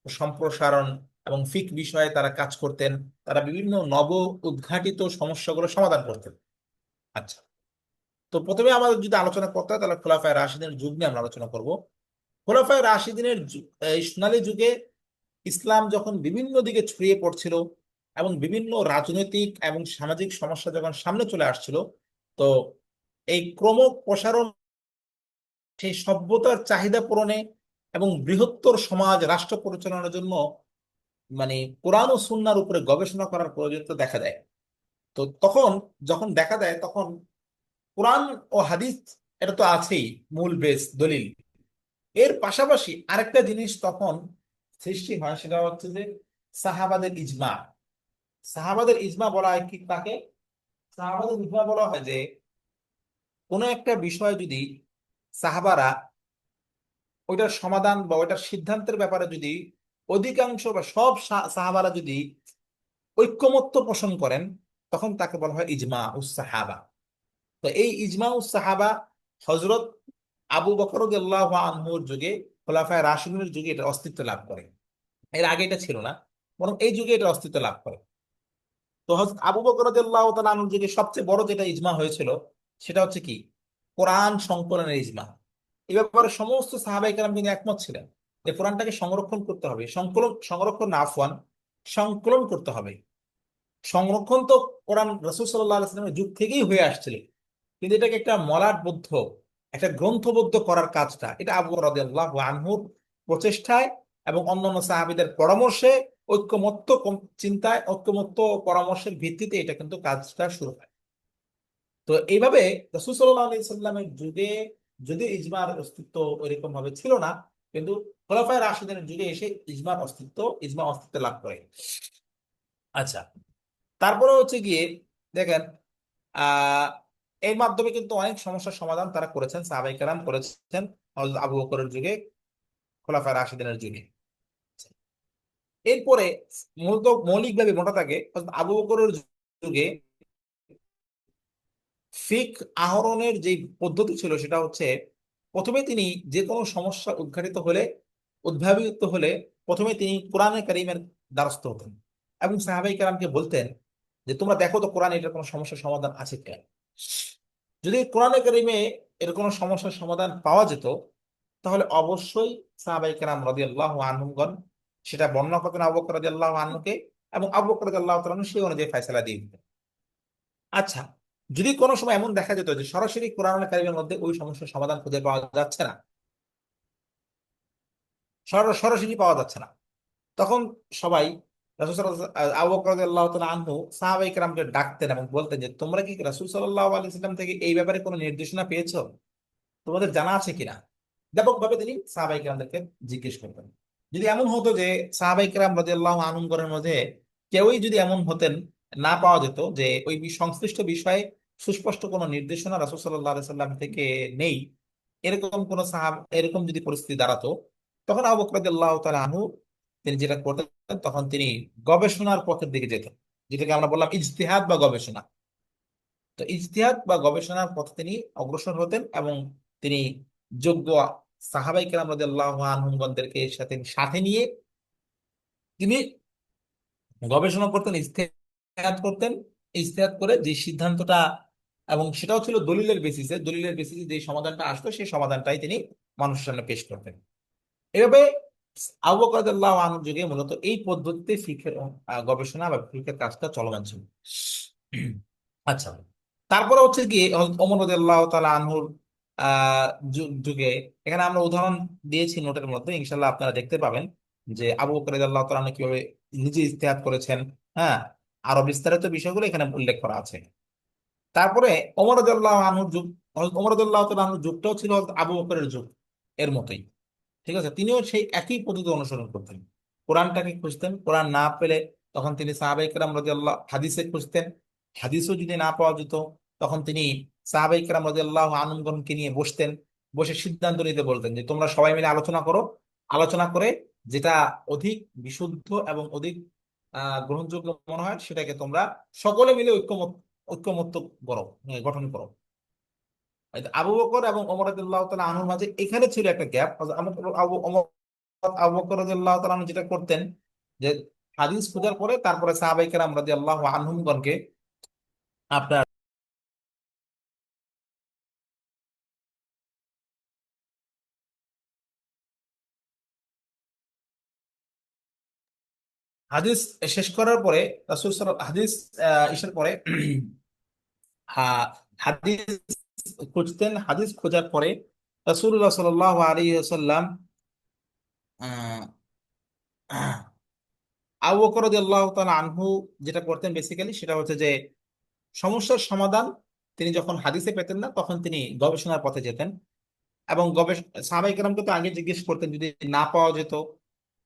সম্প্রসারণ এবং ফিক বিষয়ে তারা কাজ করতেন, তারা বিভিন্ন নব উদ্ঘাটিত সমস্যাগুলো সমাধান করতেন। আচ্ছা, তো প্রথমে আমাদের যদি আলোচনা করতে হয় তাহলে খোলাফায়ে রাশিদিনের যুগ নিয়ে আমরা আলোচনা করব। খোলাফায়ে রাশিদিনের এই সোনালী যুগে ইসলাম যখন বিভিন্ন দিকে ছড়িয়ে পড়ছিল এবং বিভিন্ন রাজনৈতিক এবং সামাজিক সমস্যা যখন সামনে চলে আসছিল, তো এই ক্রম প্রসারণ, সেই সভ্যতার চাহিদা পূরণে এবং বৃহত্তর সমাজ রাষ্ট্র পরিচালনার জন্য মানে কোরআন ও সুন্নাহর উপরে গবেষণা করার প্রয়োজনীয়তা দেখা দেয়। তো তখন যখন দেখা দেয় তখন কোরআন ও হাদিস এটা তো আছেই, মূল বেস দলিল, এর পাশাপাশি আরেকটা জিনিস তখন সৃষ্টি হয়, সেটা হচ্ছে যে সাহাবাদের ইজমা। সাহাবাদের ইজমা বলা হয় কি তাকে? সাহাবাদের ইজমা বলা হয় যে কোনো একটা বিষয় যদি সাহাবারা ওইটার সমাধান বা ওইটার সিদ্ধান্তের ব্যাপারে যদি অধিকাংশ বা সব সাহাবারা যদি ঐক্যমত্য পোষণ করেন, তখন তাকে বলা হয় ইজমা উস সাহাবা। তো এই ইজমা উস সাহাবা হযরত আবু বকর রাদিয়াল্লাহু আনহুর যুগে, খোলাফায়ে রাশিদুনের যুগে এটা অস্তিত্ব লাভ করে। এর আগে এটা ছিল না, বরং এই যুগে এটা অস্তিত্ব লাভ করে। তো হযরত আবু বকর রাদিয়াল্লাহু তাআলা আনহুর যুগে সবচেয়ে বড় যেটা ইজমা হয়েছিল সেটা হচ্ছে কি? কোরআন সংকলনের ইজমা। এই ব্যাপারে সমস্ত সাহাবায়ে কেরাম কিন্তু একমত ছিলেন যে কোরআনটাকে সংরক্ষণ করতে হবে, সংরক্ষণ না, আফওয়ান, সংকলন করতে হবে। সংরক্ষণ তো কোরআন রাসূল সাল্লাল্লাহু আলাইহি ওয়াসাল্লামের যুগ থেকেই হয়ে আসছিল, কিন্তু এটাকে একটা মলাটবদ্ধ, একটা গ্রন্থবদ্ধ করার কাজটা এটা আবু বকর রাদিয়াল্লাহু আনহুর প্রচেষ্টায় এবং অন্যান্য সাহাবীদের পরামর্শে, ঐক্যমত্য চিন্তায়, ঐক্যমত্য পরামর্শের ভিত্তিতে এটা কিন্তু কাজটা শুরু হয়। তো এইভাবে রাসূল সাল্লাল্লাহু আলাইহি সাল্লামের যুগে যদি ইজমার অস্তিত্ব ওইরকম ভাবে ছিল না, কিন্তু খোলাফায়ে রাশিদিনের যুগে এসে ইজমা অস্তিত্ব লাভ করে। আচ্ছা, তারপরে হচ্ছে গিয়ে দেখেন, আহ এর মাধ্যমে কিন্তু অনেক সমস্যার সমাধান তারা করেছেন, সাহাবায়ে কেরাম করেছেন হযরত আবু বকরের যুগে, খোলাফায়ে রাশিদিনের যুগে। এরপরে মূলত মৌলিকভাবে মোটা থাকে হযরত আবু বকরের যুগে ফিক আহরণের যে পদ্ধতি ছিল সেটা হচ্ছে, প্রথমে তিনি যে কোনো সমস্যা উদ্ভাবিত হলে প্রথমে তিনি কোরআনে কারীমের দ্বারস্থ হতেন এবং সাহাবায়ে কেরামকে বলতেন যে তোমরা দেখো তো কোরআনে এটার কোনো সমস্যার সমাধান আছে কিনা। যদি কোরআনে কারীমে এর কোনো সমস্যার সমাধান পাওয়া যেত, তাহলে অবশ্যই সাহাবায়ে কেরাম রাদিয়াল্লাহু আনহুগণ সেটা বর্ণনা করতেন আবু বকর রাদিয়াল্লাহু আনহুকে, এবং আবু বকর রাদিয়াল্লাহু তাআলা আনহু সেই অনুযায়ী ফয়সালা দিয়ে দিতেন। আচ্ছা, যদি কোনো সময় এমন দেখা যেত যে সরাসরি কোরআন কারীমের মধ্যে ওই সমস্যার সমাধান খুঁজে পাওয়া যাচ্ছে না, সরাসরি পাওয়া যাচ্ছে না, তখন সবাই রাসূল আবু বকর রাদিয়াল্লাহু তাআলা আনহু সাহাবায়ে কেরামকে ডাকতেন এবং বলতেন যে তোমরা কি রাসূল সাল্লাল্লাহু আলাইহি সাল্লাম থেকে এই ব্যাপারে কোনো নির্দেশনা পেয়েছো? তোমাদের জানা আছে কিনা? ব্যাপকভাবে তিনি সাহাবায়ে কেরামদেরকে জিজ্ঞেস করতেন। যদি এমন হতো যে সাহাবায়ে কেরাম রাদিয়াল্লাহু আনহুগণের মধ্যে কেউই যদি এমন হতেন, না পাওয়া যেত যে ওই সংশ্লিষ্ট বিষয়ে সুস্পষ্ট কোনো নির্দেশনা রাসূল সাল্লাল্লাহু আলাইহি সাল্লাম থেকে নেই, এরকম যদি পরিস্থিতি দাঁড়াতো, তখন আবু বকর রাদিয়াল্লাহু তাআলা আনহু তিনি যেটা করতেন, তখন তিনি গবেষণার পথের দিকে যেতেন, যেটাকে আমরা বললাম ইজতিহাদ বা গবেষণা। তো ইজতিহাদ বা গবেষণার পথে তিনি অগ্রসর হতেন এবং তিনি যোগ্য সাহাবায়ে কেরাম রাদিয়াল্লাহু আনহুমগণদেরকে সাথে সাথে নিয়ে তিনি গবেষণা করতেন, ইজতিহাদ করে যে সিদ্ধান্তটা, এবং সেটাও ছিল দলিলের বেসিসে যে সমাধানটা আসতো সেই সমাধানটাই তিনি মানুষের সামনে পেশ করতেন। এভাবে আবু বকর রাদিয়াল্লাহু আনহুর যুগে মূলত এই পদ্ধতিতে ফিকহের গবেষণা বা ফিকহের কাজটা চলমান ছিল। আচ্ছা, তারপরে হচ্ছে গিয়ে হযরত ওমর রাদিয়াল্লাহু তাআলা আনহুর যুগে, এখানে আমরা উদাহরণ দিয়েছি নোটের মধ্যে, ইনশাআল্লাহ আপনারা দেখতে পাবেন যে আবু বকর রাদিয়াল্লাহু তাআলা আনহু কিভাবে নিজে ইজতিহাদ করেছেন। হ্যাঁ, আরো বিস্তারিত বিষয়গুলো এখানে উল্লেখ করা আছে। তারপরে ওমর রাদিয়াল্লাহু আনহুর যুগ, হযরত ওমর রাদিয়াল্লাহু তাআলা আনহুর যুগটাও ছিল হযরত আবু বকরের যুগ এর মতোই। ঠিক আছে, তিনিও সেই একই পদ্ধতি অনুসরণ করতেন। কোরআনটাকে খুঁজতেন, কোরআন না পেলে তখন তিনি সাহাবায়ে কেরাম রাদিয়াল্লাহু হাদিসে খুঁজতেন, হাদিসও যদি না পাওয়া যেত তখন তিনি সাহাবায়ে কেরাম রাদিয়াল্লাহু আনহুগণকে নিয়ে বসতেন, বসে সিদ্ধান্ত নিতে বলতেন যে তোমরা সবাই মিলে আলোচনা করো, আলোচনা করে যেটা অধিক বিশুদ্ধ এবং অধিক গ্রহণযোগ্য মনে হয় সেটাকে তোমরা সকলে মিলে ঐক্যমত্য করো, গঠন করো। আবু বকর এবং ওমর রাদিয়াল্লাহু তাআলা আনহুর মাঝে এখানে ছিল একটা গ্যাপ। আবু বকর রাদিয়াল্লাহু তাআলা আনহু যেটা করতেন যে হাদিস খোঁজার পরে তারপরে সাহাবায়ে কেরাম রাদিয়াল্লাহু আনহুমগণকে আপনার হাদিস শেষ করার পরে হাদিস ইসের পরে হা- হাদিস খুঁজতেন, হাদিস খোঁজার পরে রাসূলুল্লাহ সাল্লাল্লাহু আলাইহি ওয়াসাল্লাম আবু বকর রাদিয়াল্লাহু তাআলা আনহু যেটা করতেন বেসিক্যালি সেটা হচ্ছে যে সমস্যার সমাধান তিনি যখন হাদিসে পেতেন না, তখন তিনি গবেষণার পথে যেতেন এবং সাহাবায়ে কেরামকে তো আগে জিজ্ঞেস করতেন, যদি না পাওয়া যেত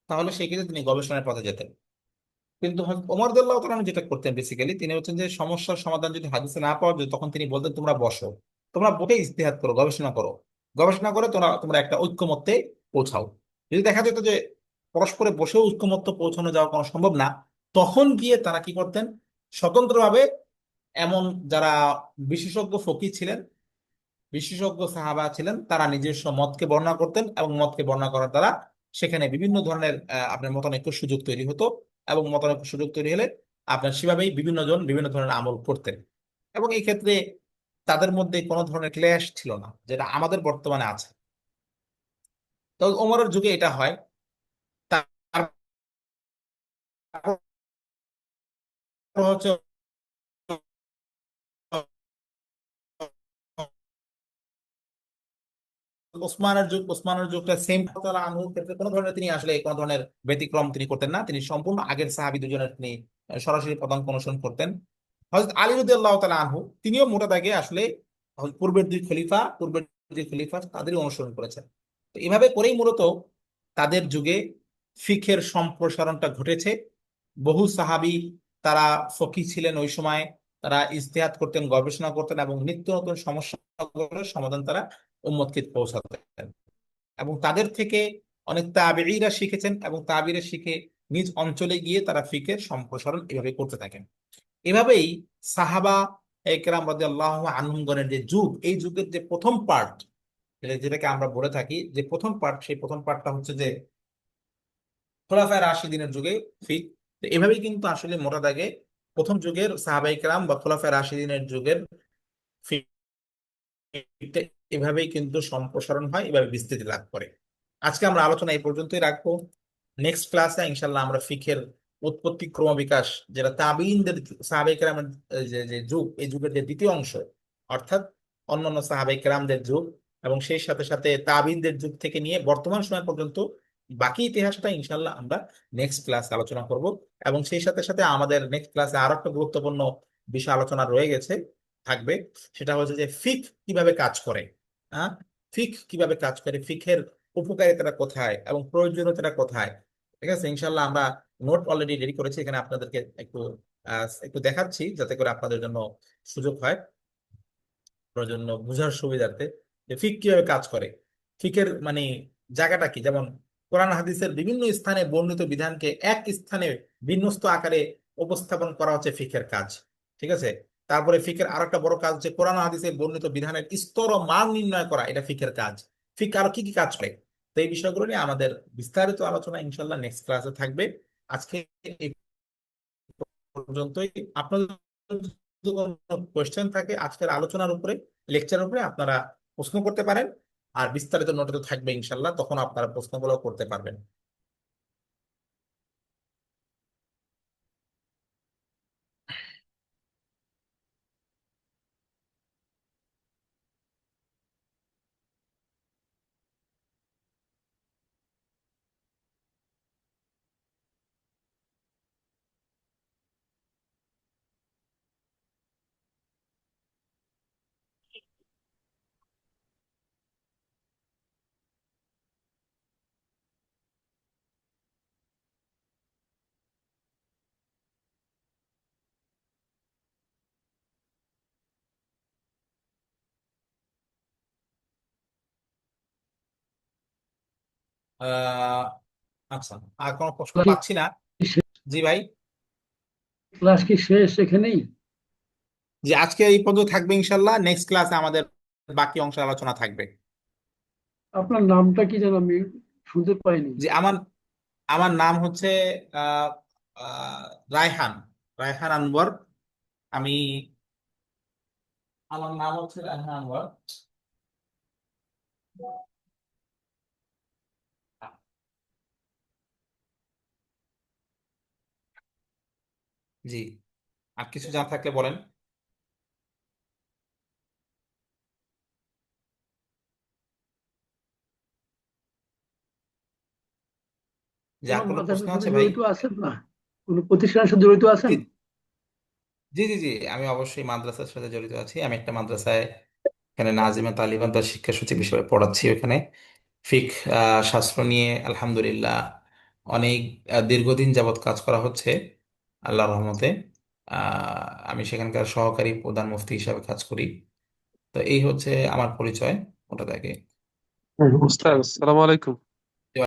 তাহলে সেই ক্ষেত্রে তিনি গবেষণার পথে যেতেন। কিন্তু হযরত ওমর রাদিয়াল্লাহু তাআলা আনহু যেটা করতেন বেসিক্যালি, তিনি হচ্ছেন যে সমস্যার সমাধান যদি হাদিসে না পাওয়া যায়, তখন তিনি বলতেন তোমরা বসো, তোমরা বসে ইজতিহাদ করো, গবেষণা করো, গবেষণা করে তোমরা তোমরা একটা ঐক্যমত্যে পৌঁছাও। যদি দেখা যেত যে পরস্পরে বসেও ঐক্যমত্য পৌঁছানো যাওয়া কোনো সম্ভব না, তখন গিয়ে তারা কি করতেন, স্বতন্ত্রভাবে এমন যারা বিশেষজ্ঞ ফকিহ ছিলেন, বিশেষজ্ঞ সাহাবা ছিলেন, তারা নিজস্ব মতকে বর্ণনা করতেন, এবং মতকে বর্ণনা করার দ্বারা সেখানে বিভিন্ন ধরনের আপনার মতানৈক্য সুযোগ তৈরি হতো। এবং মতানৈক্য সুযোগ তৈরি হলে আপনার সেভাবেই বিভিন্ন জন বিভিন্ন ধরনের আমল করতেন। এবং এই ক্ষেত্রে তাদের মধ্যে কোনো ধরনের ক্লেশ ছিল না, যেটা আমাদের বর্তমানে আছে। তো ওমরের যুগে এটা হয়। তারপর হচ্ছে ওসমানের যুগটা সেম আনহুর ক্ষেত্রে কোনো ধরনের তিনি আসলে কোনো ধরনের ব্যতিক্রম তিনি করতেন না, তিনি সম্পূর্ণ আগের সাহাবী দুজনের তিনি সরাসরি পদাঙ্ক অনুসরণ করতেন। হযরত আলী রাদিয়াল্লাহু তাআলা আনহু তিনিও মোটা দাগে আসলে পূর্বের দুই খলিফা তাদেরই অনুসরণ করেছেন। তো এভাবে করেই মূলত তাদের যুগে ফিকহের সম্প্রসারণটা ঘটেছে। বহু সাহাবী তারা ফকিহ ছিলেন ওই সময়, তারা ইজতিহাদ করতেন, গবেষণা করতেন, এবং নিত্য নতুন সমস্যাগুলোর সমাধান তারা উম্মতকে পৌঁছাতেন। এবং তাদের থেকে অনেক তাবেঈরা শিখেছেন, এবং তাবেঈরা শিখে নিজ অঞ্চলে গিয়ে তারা ফিকহের সম্প্রসারণ এভাবে করতে থাকেন। এভাবেই সাহাবা একরাম রাদিয়াল্লাহু আনহুমগণের যে যুগ, এই যুগের যে প্রথম পার্ট, যেটাকে আমরা বলে থাকি যে প্রথম পার্ট, সেই প্রথম পার্টটা হচ্ছে যে খোলাফায়ে রাশিদিনের যুগে ফিক। তো এভাবেই কিন্তু আসলে মোটা দাগে প্রথম যুগের সাহাবায়ে কেরাম বা খোলাফায়ে রাশিদিনের যুগের ফিকটা এভাবেই কিন্তু সম্প্রসারণ হয়, এভাবে বিস্তৃতি লাভ করে। আজকে আমরা আলোচনা এই পর্যন্তই রাখবো। নেক্সট ক্লাসে ইনশাল্লাহ আমরা ফিকের উৎপত্তি ক্রমবিকাশ, যেটা তাবিঈনদের সাহাবায়ে কেরামের যে যে যুগ, এই যুগের যে দ্বিতীয় অংশ, অর্থাৎ অন্যান্য সাহাবায়ে কেরামদের যুগ এবং সেই সাথে সাথে তাবিঈনদের যুগ থেকে নিয়ে বর্তমান সময় পর্যন্ত বাকি ইতিহাসটা ইনশাল্লাহ আমরা নেক্সট ক্লাসে আলোচনা করব। এবং সেই সাথে সাথে আমাদের নেক্সট ক্লাসে আরো একটা গুরুত্বপূর্ণ বিষয় আলোচনা রয়ে গেছে, থাকবে। সেটা হচ্ছে যে ফিক কিভাবে কাজ করে। হ্যাঁ, ফিক কিভাবে কাজ করে, ফিকের উপকারিতাটা কোথায় এবং প্রয়োজনীয়তাটা কোথায়। ঠিক আছে, ইনশাল্লাহ আমরা নোট অলরেডি রেডি করেছি, এখানে আপনাদেরকে একটু দেখাচ্ছি যাতে করে আপনাদের জন্য সুযোগ হয়, আপনার জন্য বোঝার সুবিধার্থে, যে ফিক কিভাবে কাজ করে। ফিকের মানে জায়গাটা কি, যেমন কোরআন হাদিসের বিভিন্ন স্থানে বর্ণিত বিধানকে এক স্থানে বিন্যস্ত আকারে উপস্থাপন করা হচ্ছে ফিকের কাজ। ঠিক আছে, তারপরে ফিকের আরো একটা বড় কাজ হচ্ছে কোরআন হাদিসে বর্ণিত বিধানের স্তর ও মান নির্ণয় করা, এটা ফিকের কাজ। ফিক আরো কি কি কাজ করে, তো এই বিষয়গুলো নিয়ে আমাদের বিস্তারিত আলোচনা ইনশাল্লাহ নেক্সট ক্লাসে থাকবে। আজকে এই পর্যন্তই। আপনাদের যদি কোনো কোয়েশ্চেন থাকে আজকের আলোচনার উপরে, লেকচারের উপরে, আপনারা প্রশ্ন করতে পারেন। আর বিস্তারিত নোটে তো থাকবে ইনশাল্লাহ, তখন আপনারা প্রশ্নগুলো করতে পারবেন। আহ আচ্ছা, আর কোনো প্রশ্ন কি পাচ্ছি না। জি ভাই। ক্লাস কি শেষ এখানেই? যে আজকে এই পর্যন্ত থাকবে, ইনশাল্লাহ নেক্সট ক্লাসে আমাদের বাকি অংশ আলোচনা থাকবে। আপনার নামটা কি যেন আমি শুনতে পাইনি। যে আমার আমার নাম হচ্ছে আহ আহ, রায়হান, রায়হান আনওয়ার। আমি, আমার নাম হচ্ছে রায়হান আনওয়ার। জি, আর কিছু জানা থাকলে বলেন। যে কোনো আর কোনো প্রশ্ন মাদ্রাসার সাথে আছে ভাই? জড়িত আছেন না? কোনো প্রতিষ্ঠানের সাথে জড়িত আছেন? জি জি জি জি, আমি অবশ্যই মাদ্রাসার সাথে জড়িত আছি। আমি একটা মাদ্রাসায় এখানে নাজিমে তালিবান বা শিক্ষা সচিব হিসেবে পড়াচ্ছি। ওখানে ফিক শাস্ত্র নিয়ে আলহামদুলিল্লাহ অনেক দীর্ঘদিন যাবৎ কাজ করা হচ্ছে। আল্লাহর রহমতে। আমি সেখানকার সহকারী প্রধান মুফতি হিসাবে কাজ করি। তো এই হচ্ছে আমার পরিচয় ওটা থেকে। উস্তাদ আসসালামু আলাইকুম।